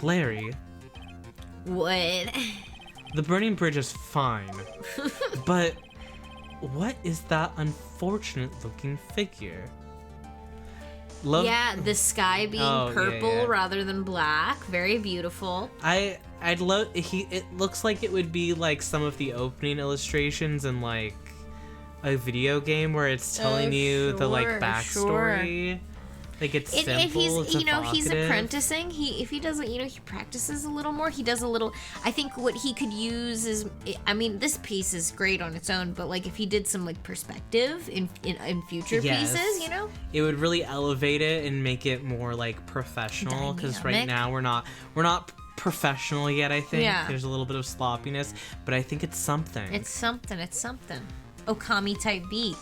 Larry, What? the burning bridge is fine, but what is that unfortunate-looking figure? Yeah, the sky being purple yeah. rather than black. Very beautiful. I'd love it looks like it would be like some of the opening illustrations in like a video game where it's telling you the like backstory. Like it's simple, if he's it's he's evocative. apprenticing, if he doesn't, he practices a little more. He does a little. I think what he could use is, I mean, this piece is great on its own, but like if he did some like perspective in future pieces, it would really elevate it and make it more like professional. Because right now we're not professional yet. I think there's a little bit of sloppiness, but I think it's something. It's something. Okami type beat.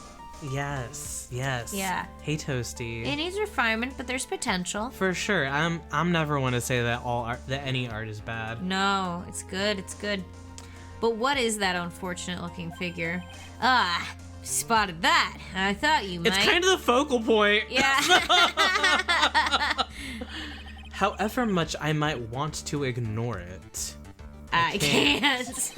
Yes. Yeah. Hey, Toasty. It needs refinement, but there's potential. For sure. I'm never one to say that any art is bad. No, it's good. But what is that unfortunate looking figure? Spotted that. I thought you might. It's kind of the focal point. Yeah. However much I might want to ignore it, I can't.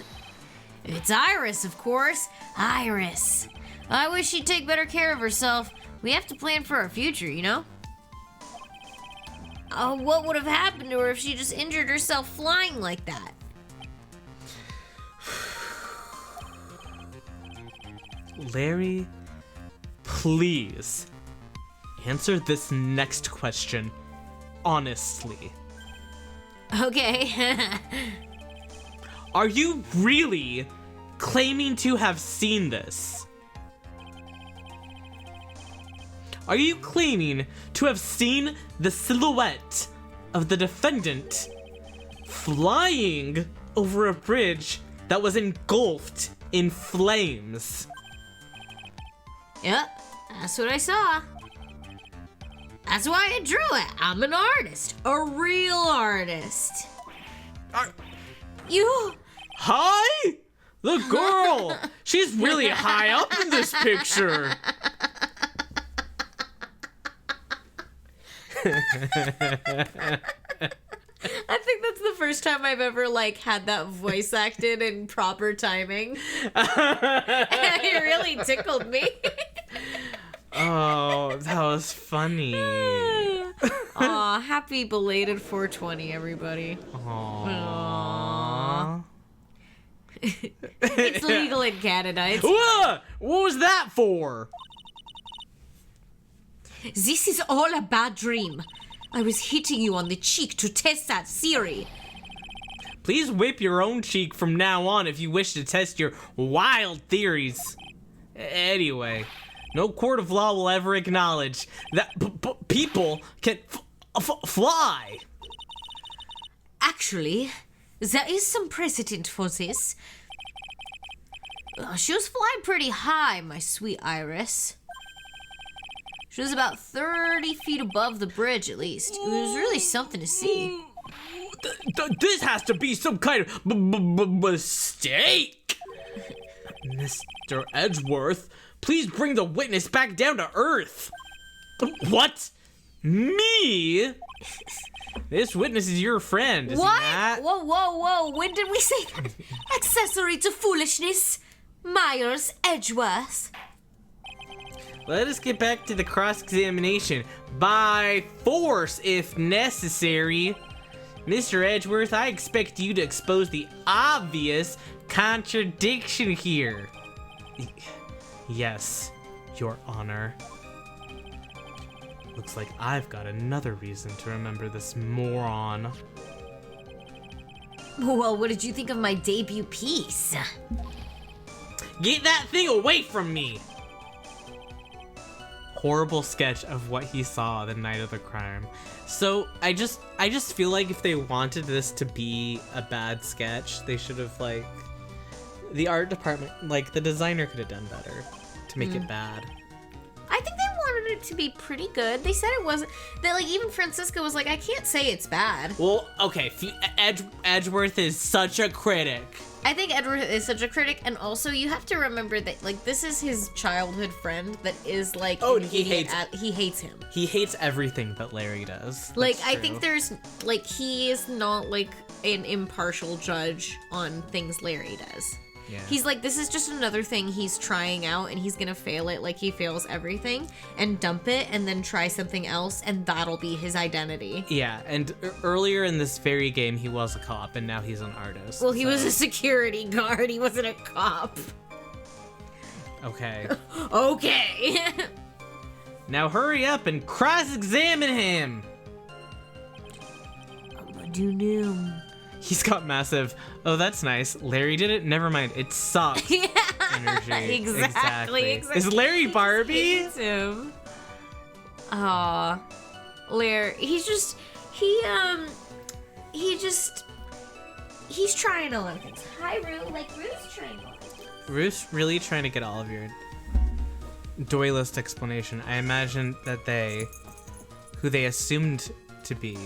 It's Iris, of course. Iris. I wish she'd take better care of herself. We have to plan for our future, what would have happened to her if she just injured herself flying like that? Larry, please answer this next question honestly. Okay. Are you really claiming to have seen this? Are you claiming to have seen the silhouette of the defendant flying over a bridge that was engulfed in flames? Yep, that's what I saw. That's why I drew it. I'm an artist. A real artist. You... Hi? The girl! She's really high up in this picture. I think that's the first time I've ever had that voice acted in proper timing. It really tickled me. Oh, that was funny. Aw, happy belated 420, everybody. Aww. It's legal in Canada. What was that for? This is all a bad dream. I was hitting you on the cheek to test that theory. Please whip your own cheek from now on if you wish to test your wild theories. Anyway, no court of law will ever acknowledge that people can fly. Actually, there is some precedent for this. She was flying pretty high, my sweet Iris. She was about 30 feet above the bridge, at least. It was really something to see. This has to be some kind of mistake. Mr. Edgeworth, please bring the witness back down to earth. What? Me? This witness is your friend, is he What? not? Whoa. When did we say that? Accessory to foolishness. Myers Edgeworth. Let us get back to the cross-examination. By force, if necessary. Mr. Edgeworth, I expect you to expose the obvious contradiction here. Yes, Your Honor. Looks like I've got another reason to remember this moron. Well, what did you think of my debut piece? Get that thing away from me! Horrible sketch of what he saw the night of the crime. So I just feel like if they wanted this to be a bad sketch, they should have, like, the art department, like, the designer could have done better to make it bad. I think they wanted it to be pretty good. They said it wasn't. That, like, even Francisca was like, I can't say it's bad. Well, okay, Edgeworth is such a critic. I think Edward is such a critic, and also you have to remember that, like, this is his childhood friend that is, like, Oh, an he idiot hates- he hates him. He hates everything that Larry does. Like, That's I true. think there's, like, he is not, like, an impartial judge on things Larry does. Yeah. He's like, this is just another thing he's trying out, and he's gonna fail it like he fails everything, and dump it, and then try something else, and that'll be his identity. Yeah, and earlier in this very game, he was a cop, and now he's an artist. Well, he so- was a security guard, he wasn't a cop. Okay. Okay. Now hurry up and cross-examine him! He's got massive, oh, that's nice. Larry did it? Never mind. It sucks. Yeah, Energy. exactly. Is Larry Barbie? Hates him. Aw. Larry, he's trying a lot of things. Hi, Rue. Like, Rue's trying a lot of things. Ruth's really trying to get all of your doylist explanation. I imagine that they, who they assumed to be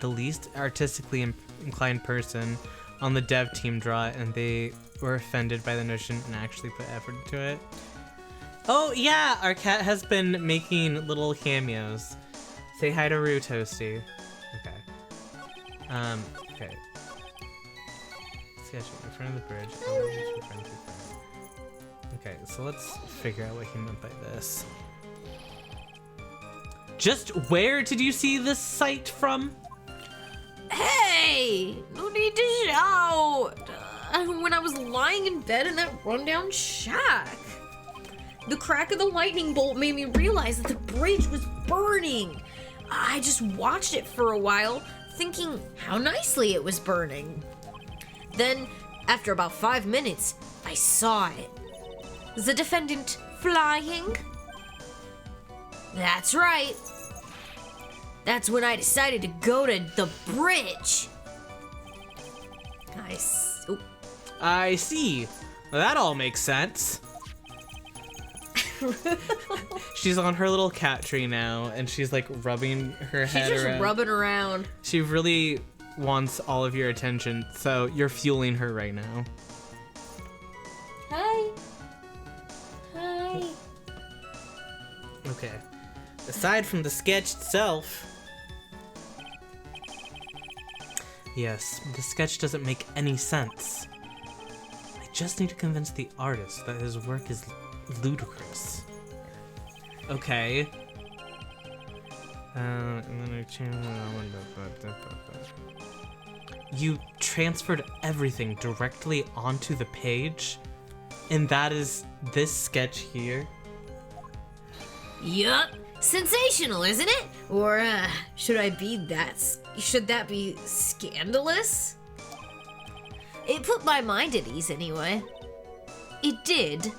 the least artistically inclined person on the dev team, draw it, and they were offended by the notion and actually put effort into it. Oh yeah, our cat has been making little cameos. Say hi to Rue, Toasty. Okay. Okay. Sketch in front of the bridge. Okay, so let's figure out what he meant by this. Just where did you see this site from? Hey! No need to shout! When I was lying in bed in that rundown shack. The crack of the lightning bolt made me realize that the bridge was burning. I just watched it for a while, thinking how nicely it was burning. Then, after about 5 minutes, I saw it. The defendant flying? That's right. That's when I decided to go to the bridge. I see. Well, that all makes sense. She's on her little cat tree now, and she's like rubbing her She's head just around. rubbing around. She really wants all of your attention, so you're fueling her right now. Hi. Hi. Okay. Aside from the sketch itself... Yes, the sketch doesn't make any sense. I just need to convince the artist that his work is ludicrous. Okay. And then you transferred everything directly onto the page? And that is this sketch here? Yup. Sensational, isn't it? Or should that be scandalous? It put my mind at ease anyway. It did.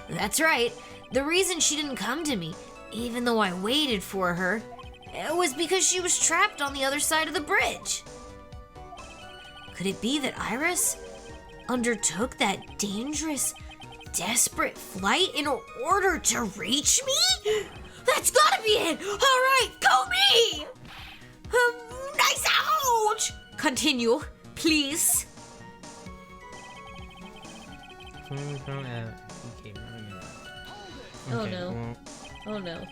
That's right. The reason she didn't come to me, even though I waited for her, was because she was trapped on the other side of the bridge. Could it be that Iris, undertook that dangerous, desperate flight in order to reach me? That's gotta be it! Alright, go me! Nice ouch! Continue, please. Oh no. Oh no.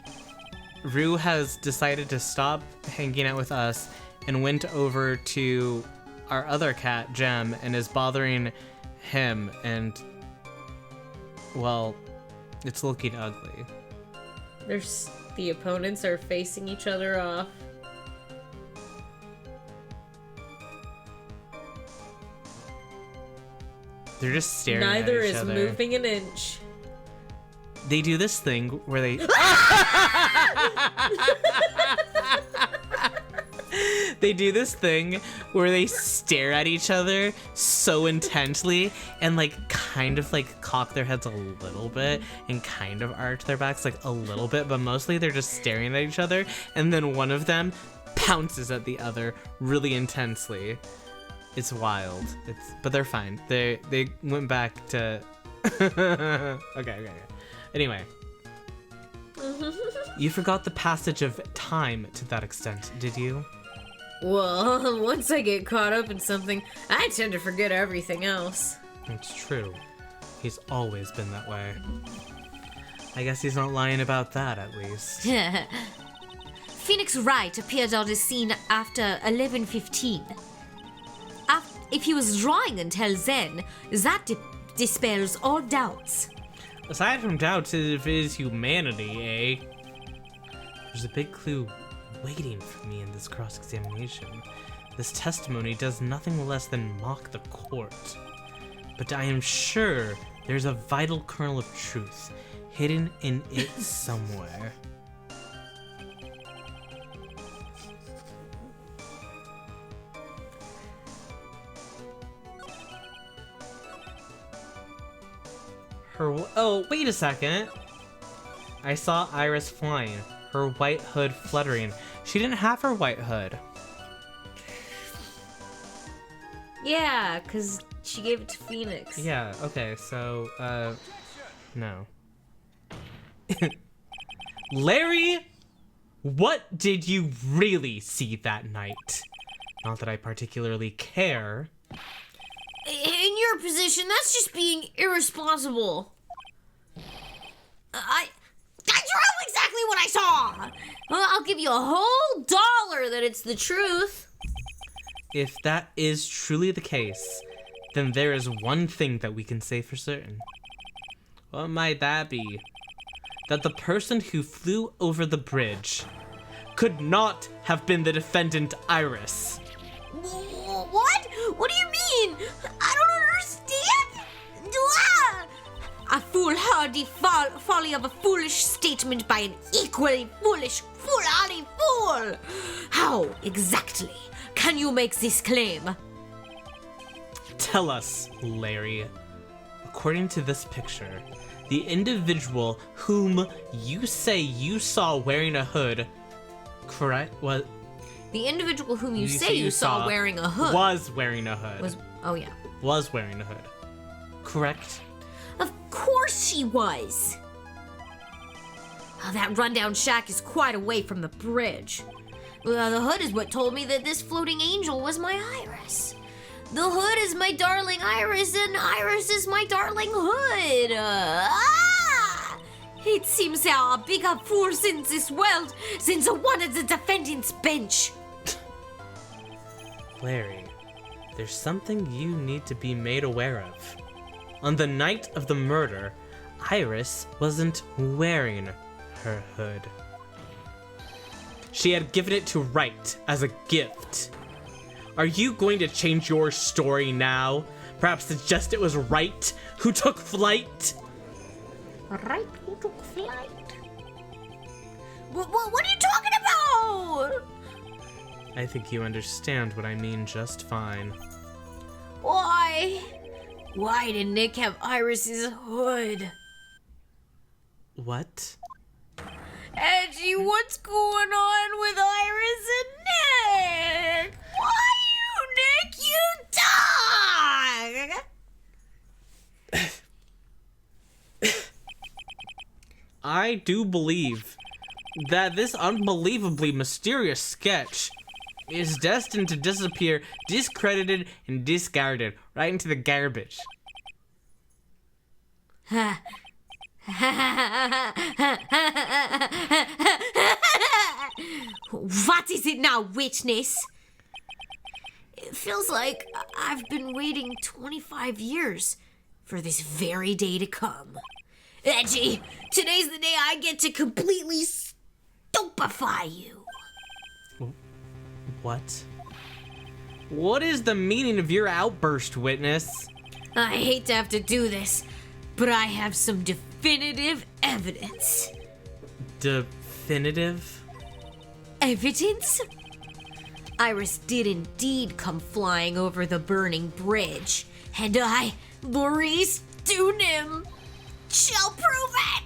Rue has decided to stop hanging out with us and went over to our other cat, Jem, and is bothering him, and, well, it's looking ugly. The opponents are facing each other off. They're just staring Neither at each is other. moving an inch. They do this thing where they... They do this thing where they stare at each other so intently and like kind of like cock their heads a little bit and kind of arch their backs like a little bit, but mostly they're just staring at each other, and then one of them pounces at the other really intensely. It's wild. But they're fine. They went back to okay. Anyway. You forgot the passage of time to that extent, did you? Well, once I get caught up in something, I tend to forget everything else. It's true. He's always been that way. I guess he's not lying about that, at least. Phoenix Wright appeared on the scene after 11:15. If he was drawing until then, that dispels all doubts. Aside from doubts of his humanity, eh? There's a big clue waiting for me in this cross-examination. This testimony does nothing less than mock the court. But I am sure there's a vital kernel of truth hidden in it somewhere. Oh, wait a second. I saw Iris flying, her white hood fluttering. She didn't have her white hood. Yeah, because she gave it to Phoenix. Yeah, okay, so, no. Larry, what did you really see that night? Not that I particularly care. In your position, that's just being irresponsible. That's exactly what I saw. Well, I'll give you a whole $1 that it's the truth. If that is truly the case, then there is one thing that we can say for certain. What might that be? That the person who flew over the bridge could not have been the defendant, Iris. What? What do you mean? I don't understand. A foolhardy folly of a foolish statement by an equally foolish, foolhardy fool. How exactly can you make this claim? Tell us, Larry. According to this picture, the individual whom you say you saw wearing a hood, correct? What? The individual whom you say you saw wearing a hood was wearing a hood. was wearing a hood. Correct? Of course she was. Oh, that rundown shack is quite away from the bridge. The hood is what told me that this floating angel was my Iris. The hood is my darling Iris, and Iris is my darling hood. It seems how a bigger fool since this world, since one of the defendant's bench. Larry, there's something you need to be made aware of. On the night of the murder, Iris wasn't wearing her hood. She had given it to Wright as a gift. Are you going to change your story now? Perhaps suggest it was Wright who took flight? Right, who took flight? What are you talking about? I think you understand what I mean just fine. Why? Why did Nick have Iris's hood? What? Angie, what's going on with Iris and Nick? Why you, Nick, you dog? I do believe that this unbelievably mysterious sketch is destined to disappear, discredited, and discarded right into the garbage. What is it now, witness? It feels like I've been waiting 25 years for this very day to come. Edgy, today's the day I get to completely stupefy you. What? What is the meaning of your outburst, witness? I hate to have to do this, but I have some definitive evidence. Definitive? Evidence? Iris did indeed come flying over the burning bridge, and I, Maurice Dunim, shall prove it!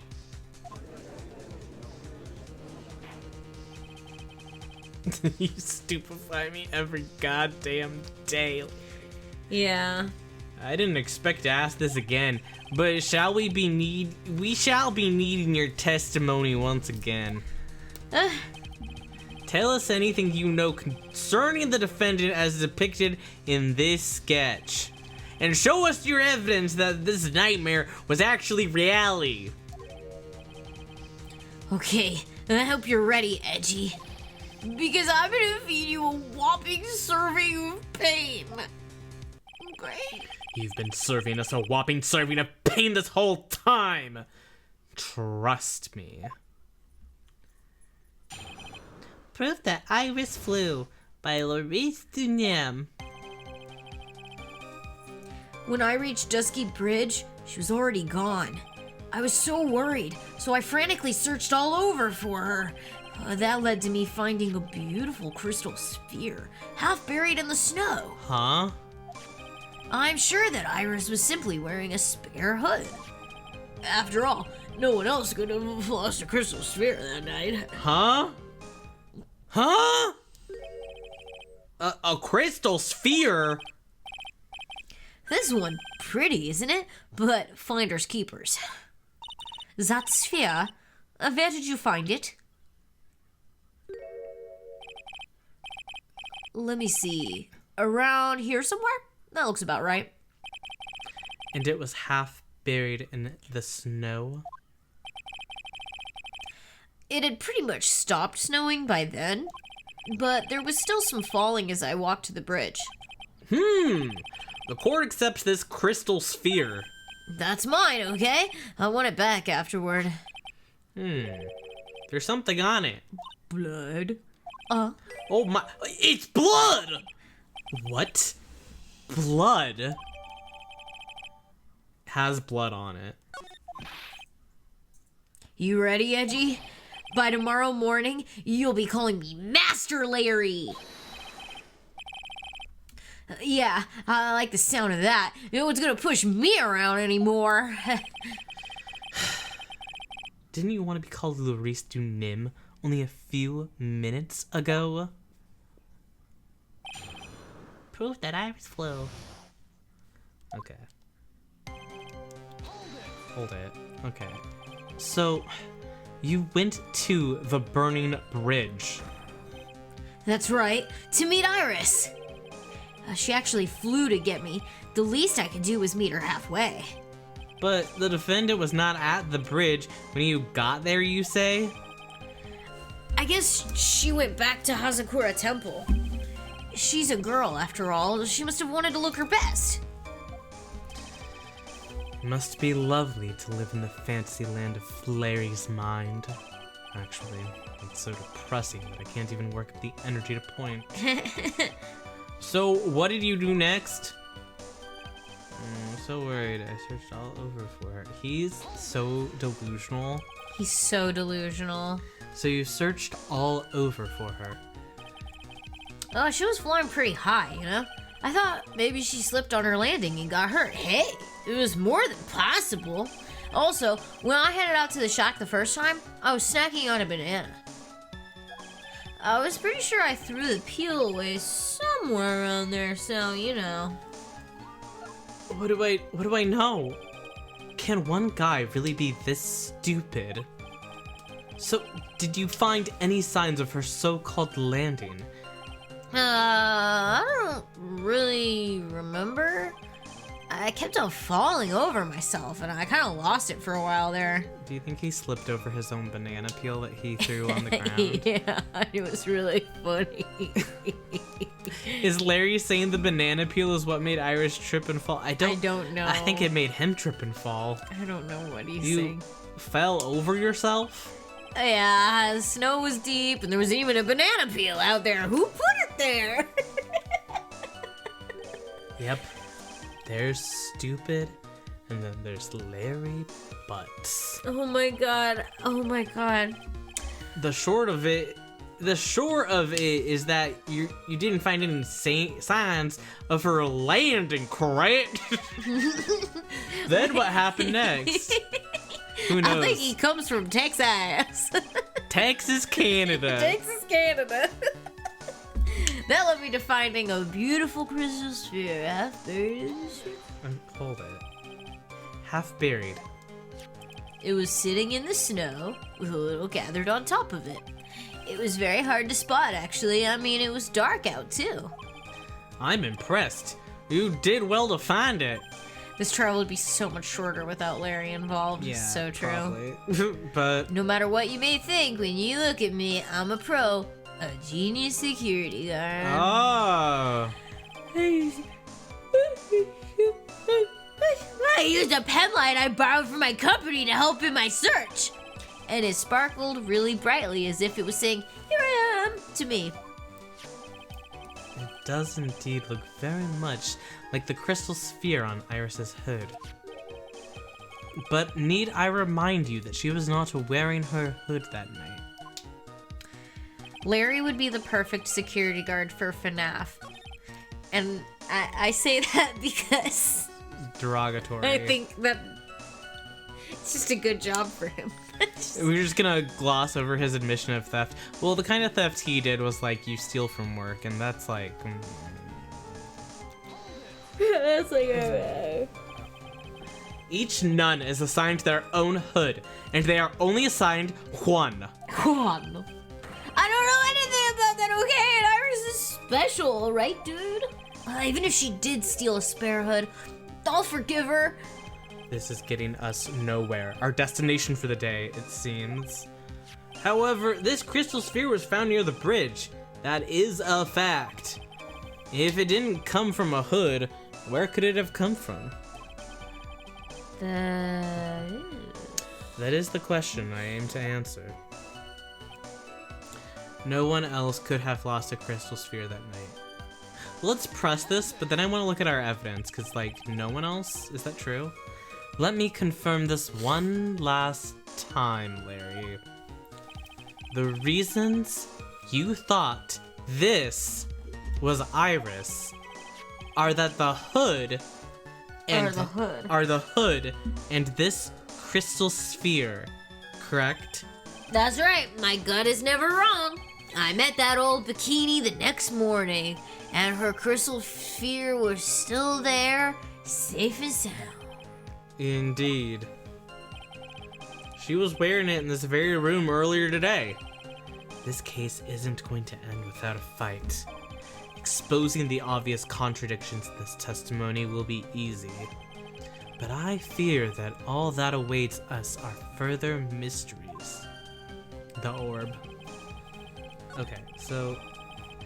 You stupefy me every goddamn day. Yeah. I didn't expect to ask this again, but we shall be needing your testimony once again. Tell us anything you know concerning the defendant as depicted in this sketch. And show us your evidence that this nightmare was actually reality. Okay, I hope you're ready, Edgy. Because I'm gonna feed you a whopping serving of pain. Great. You've been serving us a whopping serving of pain this whole time. Trust me. Proof that Iris flew by Maurice Dunim. When I reached Dusky Bridge, she was already gone. I was so worried, so I frantically searched all over for her. That led to me finding a beautiful crystal sphere, half buried in the snow. Huh? I'm sure that Iris was simply wearing a spare hood. After all, no one else could have lost a crystal sphere that night. Huh? Huh? A crystal sphere? This one pretty, isn't it? But finders keepers. That sphere, where did you find it? Let me see. Around here somewhere? That looks about right. And it was half buried in the snow? It had pretty much stopped snowing by then, but there was still some falling as I walked to the bridge. The court accepts this crystal sphere. That's mine, okay? I want it back afterward. There's something on it. Blood? Oh my, it's blood! What? Blood? Has blood on it. You ready, Edgy? By tomorrow morning, you'll be calling me Master Larry. Yeah, I like the sound of that. No one's gonna push me around anymore. Didn't you want to be called Maurice Dunim only a few minutes ago? Proof that Iris flew. Okay. Hold it. Okay. So, you went to the burning bridge. That's right, to meet Iris. She actually flew to get me. The least I could do was meet her halfway. But the defendant was not at the bridge when you got there, you say? I guess she went back to Hazakura Temple. She's a girl, after all. She must have wanted to look her best. Must be lovely to live in the fantasy land of Larry's mind. Actually, it's so depressing that I can't even work up the energy to point. So, what did you do next? I'm so worried. I searched all over for her. He's so delusional. He's so delusional. So you searched all over for her. Oh, she was flying pretty high, you know? I thought maybe she slipped on her landing and got hurt. Hey, it was more than possible. Also, when I headed out to the shack the first time, I was snacking on a banana. I was pretty sure I threw the peel away somewhere around there, so, you know. What do I know? Can one guy really be this stupid? So, did you find any signs of her so-called landing? I don't really remember. I kept on falling over myself, and I kind of lost it for a while there. Do you think he slipped over his own banana peel that he threw on the ground? Yeah, it was really funny. Is Larry saying the banana peel is what made Iris trip and fall? I don't know. I think it made him trip and fall. I don't know what he's You saying. fell over yourself? Yeah, the snow was deep, and there was even a banana peel out there. Who put it there? Yep. There's stupid, and then there's Larry Butts. Oh my god. Oh my god. The short of it is that you didn't find any signs of her landing, correct? Then what happened next? Who knows? I think he comes from Texas. Texas, Canada. Texas, Canada. That led me to finding a beautiful crystal sphere half buried in the snow. Hold it. Half buried. It was sitting in the snow with a little gathered on top of it. It was very hard to spot, actually. I mean, it was dark out, too. I'm impressed. You did well to find it. This trial would be so much shorter without Larry involved. Yeah, So true. probably. But No matter what you may think, when you look at me, I'm a pro. A genius security guard. oh, I used a pen light I borrowed from my company to help in my search. And it sparkled really brightly as if it was saying, "Here I am," to me. it does indeed look very much like the crystal sphere on Iris's hood. But need I remind you that she was not wearing her hood that night? Larry would be the perfect security guard for FNAF. And I say that because Derogatory. I think that it's just a good job for him. We're just gonna gloss over his admission of theft. Well, the kind of theft he did was like you steal from work, and that's like. That's like Each nun is assigned their own hood, and they are only assigned one. Juan. I don't know anything about that, okay? And Iris is special, right, dude? Even if she did steal a spare hood, I'll forgive her. This is getting us nowhere. Our destination for the day, it seems. However, this crystal sphere was found near the bridge. That is a fact. If it didn't come from a hood, where could it have come from? That is the question I aim to answer. No one else could have lost a crystal sphere that night. Let's press this, but then I want to look at our evidence, because, like, no one else? Is that true? Let me confirm this one last time, Larry. The reasons you thought this was Iris are that the hood and are the hood and this crystal sphere, correct? That's right, my gut is never wrong. I met that old bikini the next morning, and her crystal sphere was still there, safe and sound. Indeed. She was wearing it in this very room earlier today. This case isn't going to end without a fight. Exposing the obvious contradictions in this testimony will be easy. But I fear that all that awaits us are further mysteries. The orb. Okay, so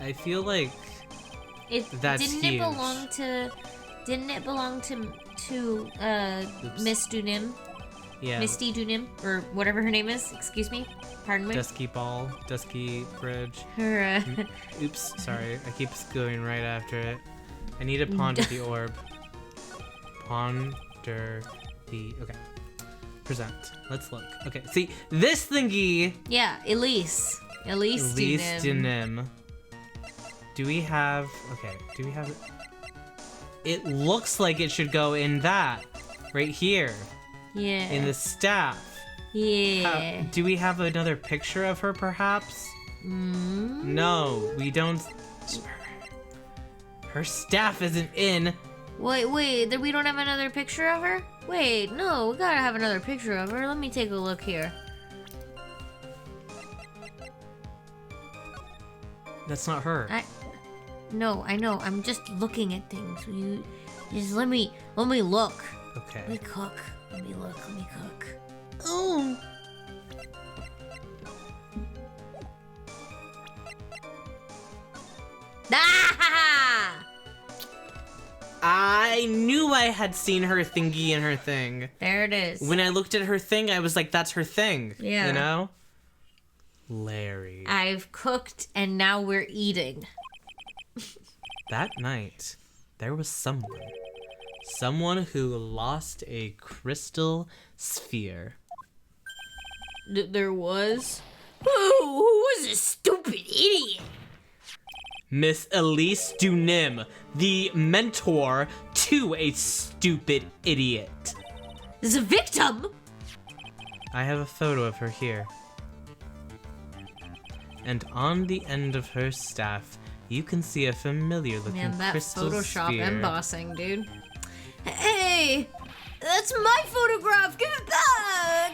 I feel like that's didn't huge. Didn't it belong to Miss Dunim? Yeah. Misty Dunim, or whatever her name is. Excuse me. Pardon me. Dusky Ball, Dusky Bridge. Her. Oops, sorry. I keep going right after it. I need to ponder the orb. Ponder the. Okay. Present. Let's look. Okay. See, this thingy. Yeah, Elise. Elise Dunim. Do we have. Okay. Do we have. It looks like it should go in that. Right here. Yeah. In the staff. Yeah. Do we have another picture of her, perhaps? No, we don't. Her staff isn't in. Wait, we don't have another picture of her? Wait, no, we gotta have another picture of her. Let me take a look here. That's not her. No, I know. I'm just looking at things. You just let me look. Okay. Let me cook. Let me look. Let me cook. Oh. Ah! I knew I had seen her thingy in her thing. There it is. When I looked at her thing, I was like, that's her thing. Yeah. You know? Larry. I've cooked and now we're eating. That night, there was someone. Someone who lost a crystal sphere. There was? Who was this stupid idiot? Miss Elise Dunim, the mentor to a stupid idiot. The victim? I have a photo of her here. And on the end of her staff, you can see a familiar looking Man, that crystal Photoshop sphere. embossing, dude. Hey, that's my photograph. Give it back.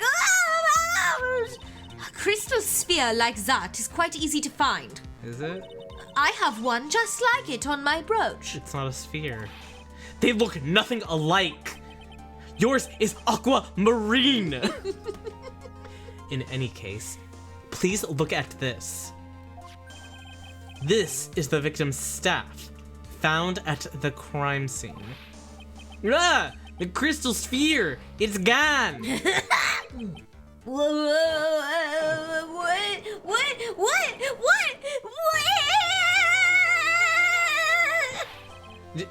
A crystal sphere like that is quite easy to find. Is it? I have one just like it on my brooch. It's not a sphere. They look nothing alike. Yours is aquamarine. In any case, please look at this. This is the victim's staff, found at the crime scene. Ah! The crystal sphere! It's gone!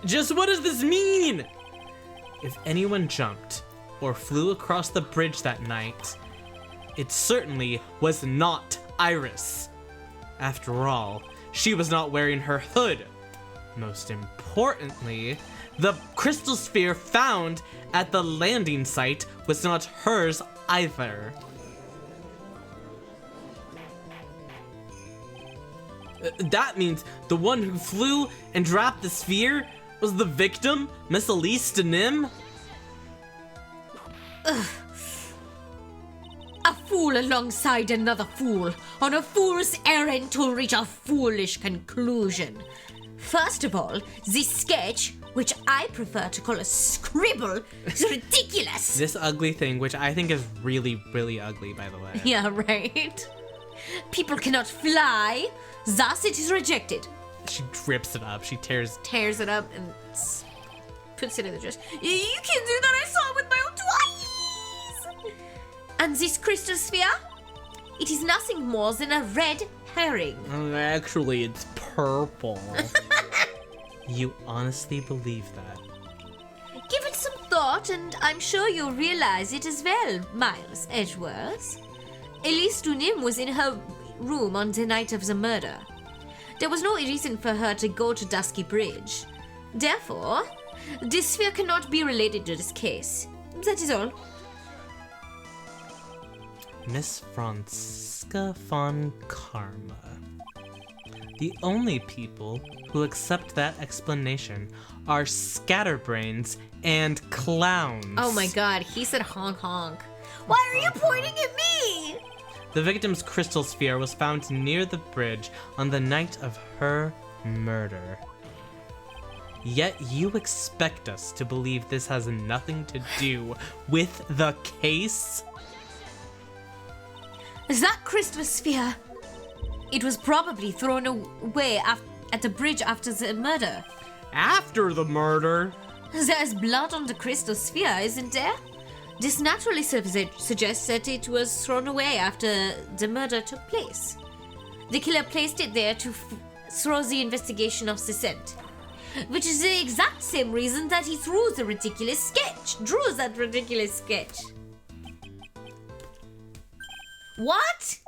Just what does this mean? If anyone jumped or flew across the bridge that night, it certainly was not Iris. After all, she was not wearing her hood. Most importantly, the crystal sphere found at the landing site was not hers either. That means the one who flew and dropped the sphere was the victim, Miss Elise Denim? A fool alongside another fool, on a fool's errand to reach a foolish conclusion. First of all, this sketch, which I prefer to call a scribble, is ridiculous. This ugly thing, which I think is really, really ugly, by the way. Yeah, right? People cannot fly, thus it is rejected. She rips it up. She tears. Tears it up and puts it in the dress. You can't do that. I saw it with my own two eyes. And this crystal sphere? It is nothing more than a red herring. Actually, it's purple. You honestly believe that? Give it some thought, and I'm sure you'll realize it as well, Miles Edgeworth. Elise Dunim was in her room on the night of the murder. There was no reason for her to go to Dusky Bridge. Therefore, this sphere cannot be related to this case. That is all. Miss Franziska von Karma. The only people who accept that explanation are scatterbrains and clowns. Oh my god, he said honk honk. Why are you pointing at me? The victim's crystal sphere was found near the bridge on the night of her murder. Yet you expect us to believe this has nothing to do with the case? That crystal sphere. It was probably thrown away at the bridge after the murder. After the murder? There's blood on the crystal sphere, isn't there? This naturally suggests that it was thrown away after the murder took place. The killer placed it there to throw the investigation off the scent. Which is the exact same reason that he drew that ridiculous sketch. What?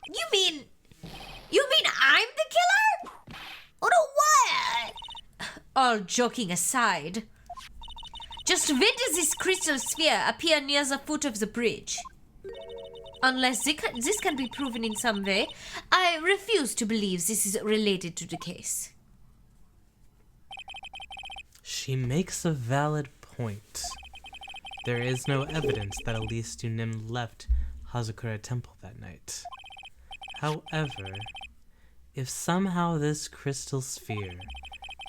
You mean I'm the killer? Or what? All joking aside, just when does this crystal sphere appear near the foot of the bridge? Unless this can be proven in some way, I refuse to believe this is related to the case. She makes a valid point. There is no evidence that Elise Dunim left Hazakura Temple that night. However, If somehow this crystal sphere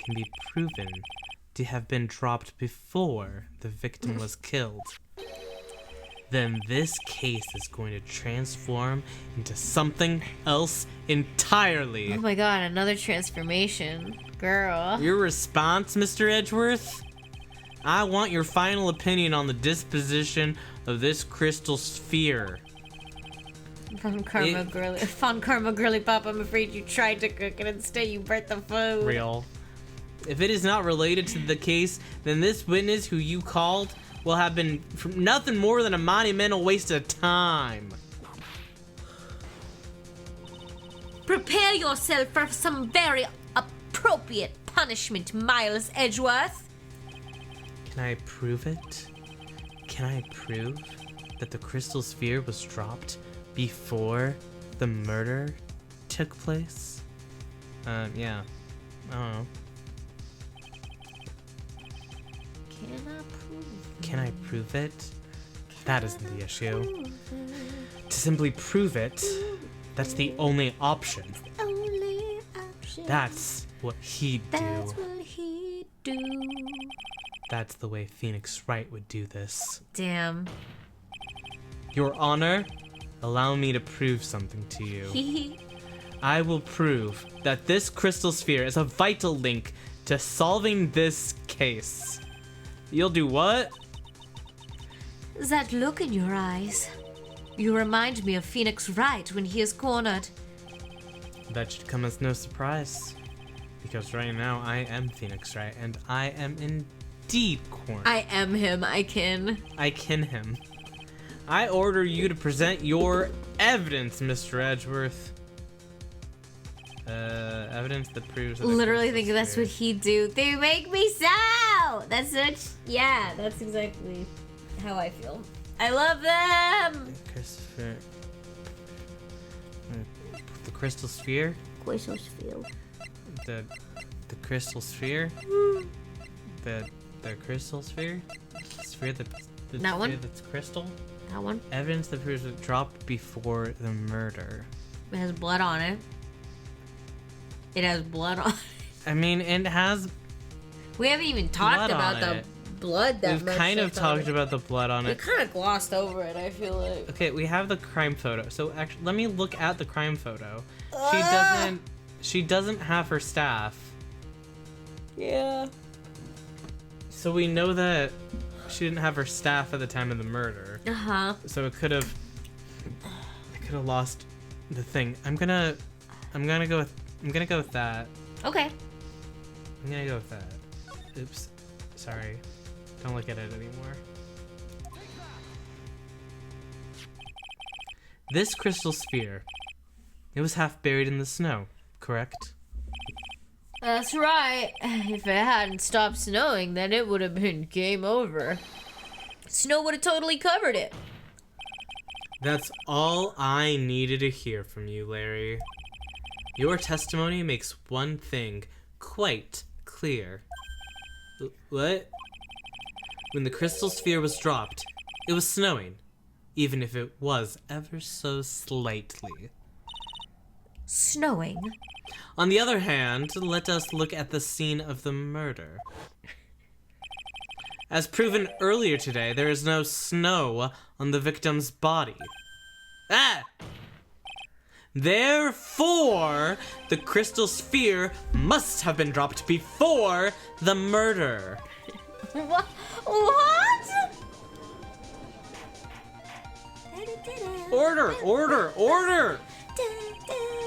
can be proven to have been dropped before the victim was killed, then this case is going to transform into something else entirely. Oh my god, another transformation. Girl. Your response, Mr. Edgeworth? I want your final opinion on the disposition of this crystal sphere. Fun karma girly pop, I'm afraid you tried to cook and instead you burnt the food. Real. If it is not related to the case, then this witness who you called will have been nothing more than a monumental waste of time. Prepare yourself for some very appropriate punishment, Miles Edgeworth. Can I prove it? Can I prove that the crystal sphere was dropped before the murder took place? Yeah. I don't know. Can I prove it? That isn't the issue. To simply prove it, that's the only option. That's what he'd do. That's the way Phoenix Wright would do this. Damn. Your Honor, allow me to prove something to you. I will prove that this crystal sphere is a vital link to solving this case. You'll do what? That look in your eyes. You remind me of Phoenix Wright when he is cornered. That should come as no surprise. Because right now I am Phoenix Wright and I am indeed cornered. I am him, I kin him. I order you to present your evidence, Mr. Edgeworth. Evidence that proves that literally think that's what he'd do. They make me so! That's exactly how I feel. I love them! Christopher. The crystal sphere? Crystal sphere. The crystal sphere? The crystal sphere? The sphere that one? That's crystal? That one? Evidence that proves it dropped before the murder. It has blood on it. It has blood on it. I mean, it has. We haven't even talked about the blood that much. We've kind of talked about the blood on it. We kind of glossed over it, I feel like. Okay, we have the crime photo. So actually, let me look at the crime photo. She doesn't have her staff. Yeah. So we know that she didn't have her staff at the time of the murder. Uh-huh. So it could have lost the thing. I'm gonna go with that. Okay. I'm gonna go with that. Oops. Sorry. Don't look at it anymore. This crystal sphere, it was half buried in the snow, correct? That's right. If it hadn't stopped snowing, then it would have been game over. Snow would have totally covered it. That's all I needed to hear from you, Larry. Your testimony makes one thing quite clear. What? When the crystal sphere was dropped, it was snowing, even if it was ever so slightly. Snowing? On the other hand, let us look at the scene of the murder. As proven earlier today, there is no snow on the victim's body. Therefore, the crystal sphere must have been dropped before the murder. What? Order!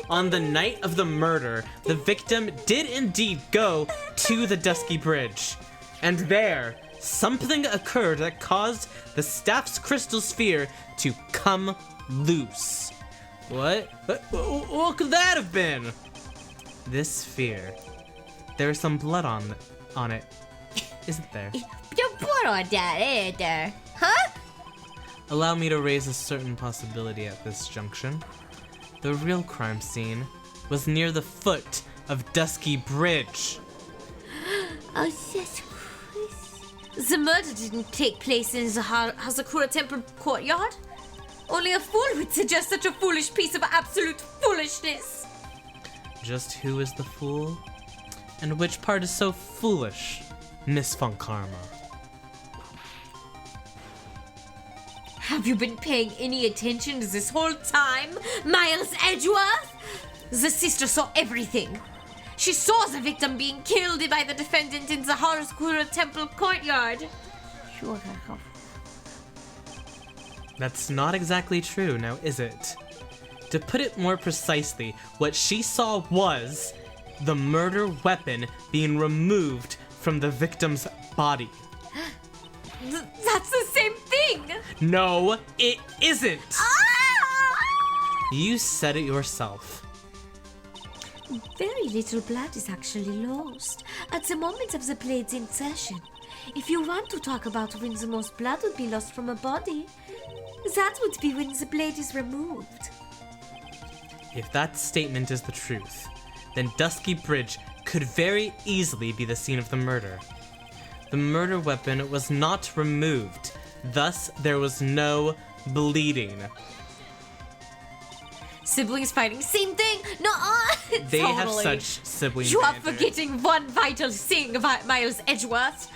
On the night of the murder, the victim did indeed go to the Dusky Bridge. And there, something occurred that caused the staff's crystal sphere to come loose. What could that have been? This sphere. There is some blood on it, isn't there? Don't put on that, ain't there? Huh? Allow me to raise a certain possibility at this junction. The real crime scene was near the foot of Dusky Bridge. Oh, that's crazy. The murder didn't take place in the Hazakura Temple courtyard. Only a fool would suggest such a foolish piece of absolute foolishness. Just who is the fool? And which part is so foolish, Miss Von Karma? Have you been paying any attention this whole time, Miles Edgeworth? The sister saw everything. She saw the victim being killed by the defendant in the Harakura Temple courtyard. That's not exactly true, now is it? To put it more precisely, what she saw was the murder weapon being removed from the victim's body. That's the same thing! No, it isn't! Ah! You said it yourself. Very little blood is actually lost at the moment of the blade's insertion. If you want to talk about when the most blood would be lost from a body, that would be when the blade is removed. If that statement is the truth, then Dusky Bridge could very easily be the scene of the murder. The murder weapon was not removed, thus there was no bleeding. Siblings fighting, same thing? No, They totally. have such sibling You are banter. forgetting one vital thing about Miles Edgeworth.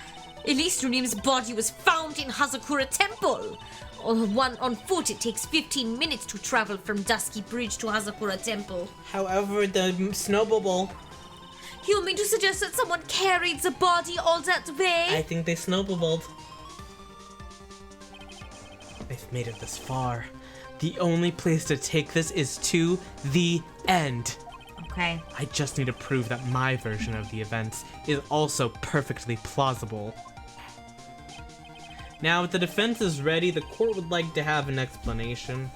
Elise Runim's body was found in Hazakura Temple. On foot, it takes 15 minutes to travel from Dusky Bridge to Hazakura Temple. However, the snowball, You mean to suggest that someone carried the body all that way? I think they snowballed. They've made it this far. The only place to take this is to the end. Okay. I just need to prove that my version of the events is also perfectly plausible. Now, if the defense is ready, the court would like to have an explanation.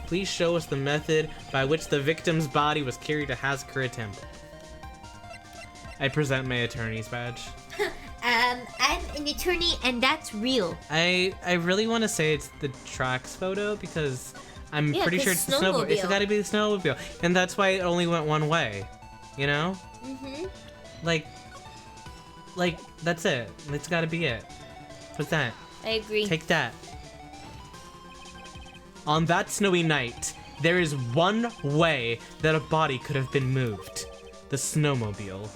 Please show us the method by which the victim's body was carried to Hazakura Temple. I present my attorney's badge. I'm an attorney, and that's real. I really want to say it's the tracks photo because I'm Yeah, pretty 'cause sure it's the snowmobile. It's snowmobile. got to be the snowmobile, and that's why it only went one way. You know? Like that's it. It's got to be it. What's that? I agree. Take that. On that snowy night, there is one way that a body could have been moved. The snowmobile.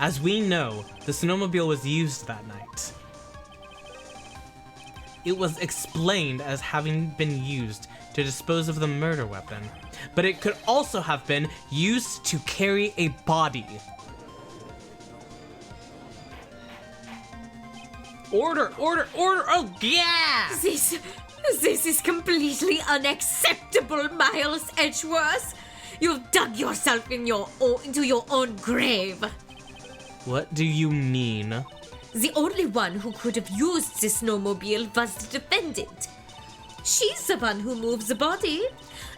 As we know, the snowmobile was used that night. It was explained as having been used to dispose of the murder weapon, but it could also have been used to carry a body. Order! Oh, yeah! This is completely unacceptable, Miles Edgeworth. You've dug yourself into your own grave. What do you mean? The only one who could have used the snowmobile was the defendant. She's the one who moves the body.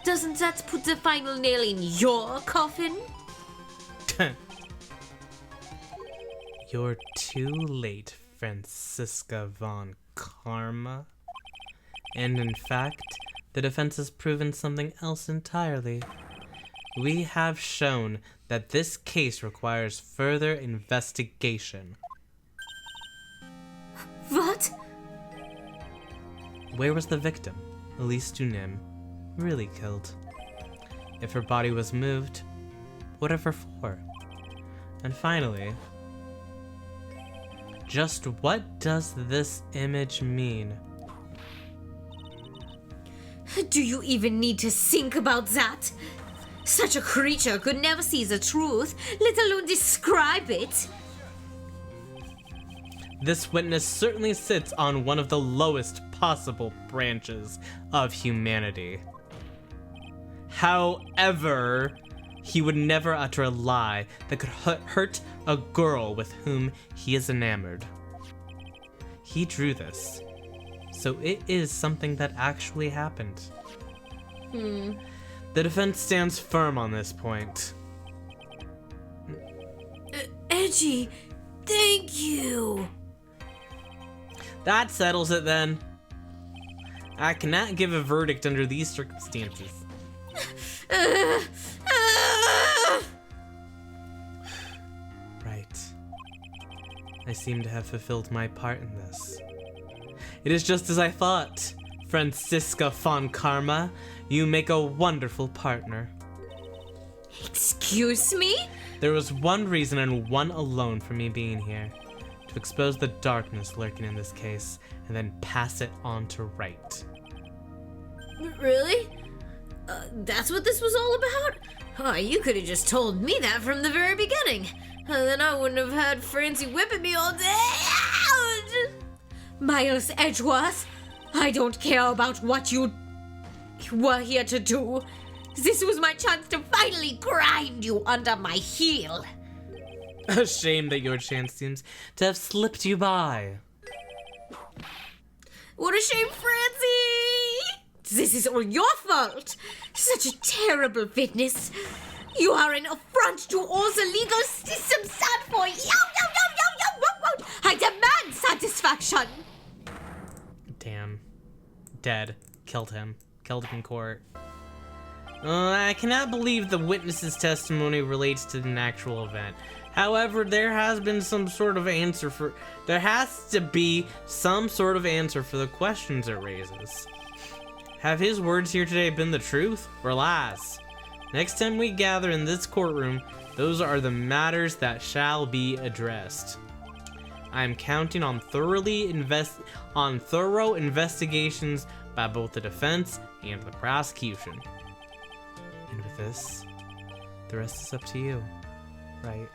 Doesn't that put the final nail in your coffin? You're too late, Francisca Von Karma. And in fact, the defense has proven something else entirely. We have shown that this case requires further investigation. What? Where was the victim, Elise Dunim, really killed? If her body was moved, whatever for? And finally, just what does this image mean? Do you even need to think about that? Such a creature could never see the truth, let alone describe it. This witness certainly sits on one of the lowest possible branches of humanity. However, he would never utter a lie that could hurt a girl with whom he is enamored. He drew this, so it is something that actually happened. The defense stands firm on this point. Edgy, thank you. That settles it then. I cannot give a verdict under these circumstances. Right. I seem to have fulfilled my part in this. It is just as I thought. Francisca von Karma. You make a wonderful partner. Excuse me? There was one reason and one alone for me being here. To expose the darkness lurking in this case, and then pass it on to Wright. Really? That's what this was all about? Oh, you could have just told me that from the very beginning. Then I wouldn't have had Francie whipping me all day. Miles Edgeworth, I don't care about what you were here to do. This was my chance to finally grind you under my heel. A shame that your chance seems to have slipped you by. What a shame, Francie! This is all your fault. Such a terrible witness. You are an affront to all the legal system stand for. Yo! I demand satisfaction. Damn. Dead. Killed him in court. I cannot believe the witness's testimony relates to an actual event. However, there has to be some sort of answer for the questions it raises. Have his words here today been the truth or lies? Next time we gather in this courtroom, those are the matters that shall be addressed. I am counting on thorough investigations by both the defense and the prosecution. And with this, the rest is up to you, right?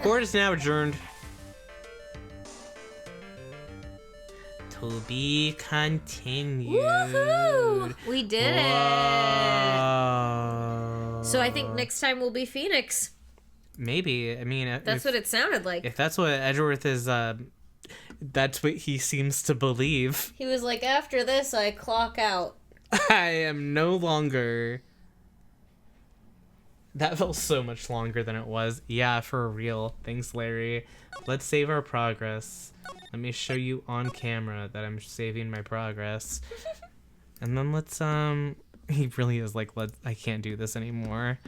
Court is now adjourned. To be continued. Woohoo! We did it. Whoa. So I think next time will be Phoenix. Maybe. I mean, That's what it sounded like. if that's what Edgeworth is, that's what he seems to believe. He was like, after this, I clock out. I am no longer. That felt so much longer than it was. Yeah, for real. Thanks, Larry. Let's save our progress. Let me show you on camera that I'm saving my progress. And then let's, he really is like, I can't do this anymore.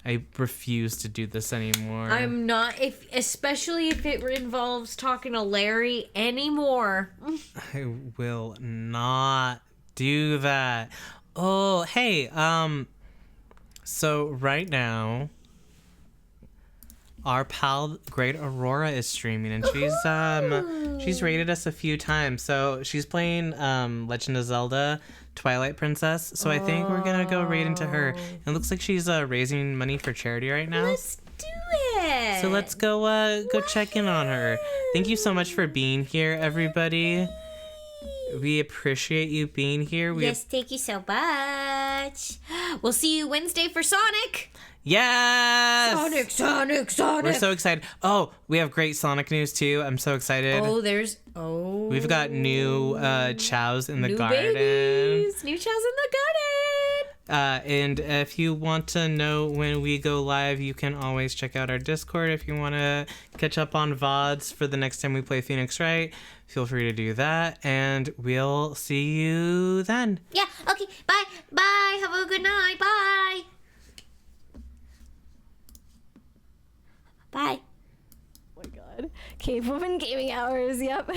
I refuse to do this anymore. I'm not, especially if it involves talking to Larry anymore. I will not do that. Oh, hey, so right now, our pal Great Aurora is streaming, and she's rated us a few times. So she's playing Legend of Zelda Twilight Princess. So I think we're gonna go raid into her. It looks like she's raising money for charity right now. Let's do it. So let's go check in on her. Thank you so much for being here, everybody. We appreciate you being here. Yes, thank you so much. We'll see you Wednesday for Sonic. Yes! Sonic. We're so excited. Oh, we have great Sonic news too. I'm so excited. We've got new chows in the garden. Babies. New chows in the garden. And if you want to know when we go live, you can always check out our Discord. If you want to catch up on VODs for the next time we play Phoenix Wright, feel free to do that. And we'll see you then. Yeah, okay. Bye. Bye. Have a good night. Bye. Bye. Oh my god. Cave Woman Gaming Hours, yep.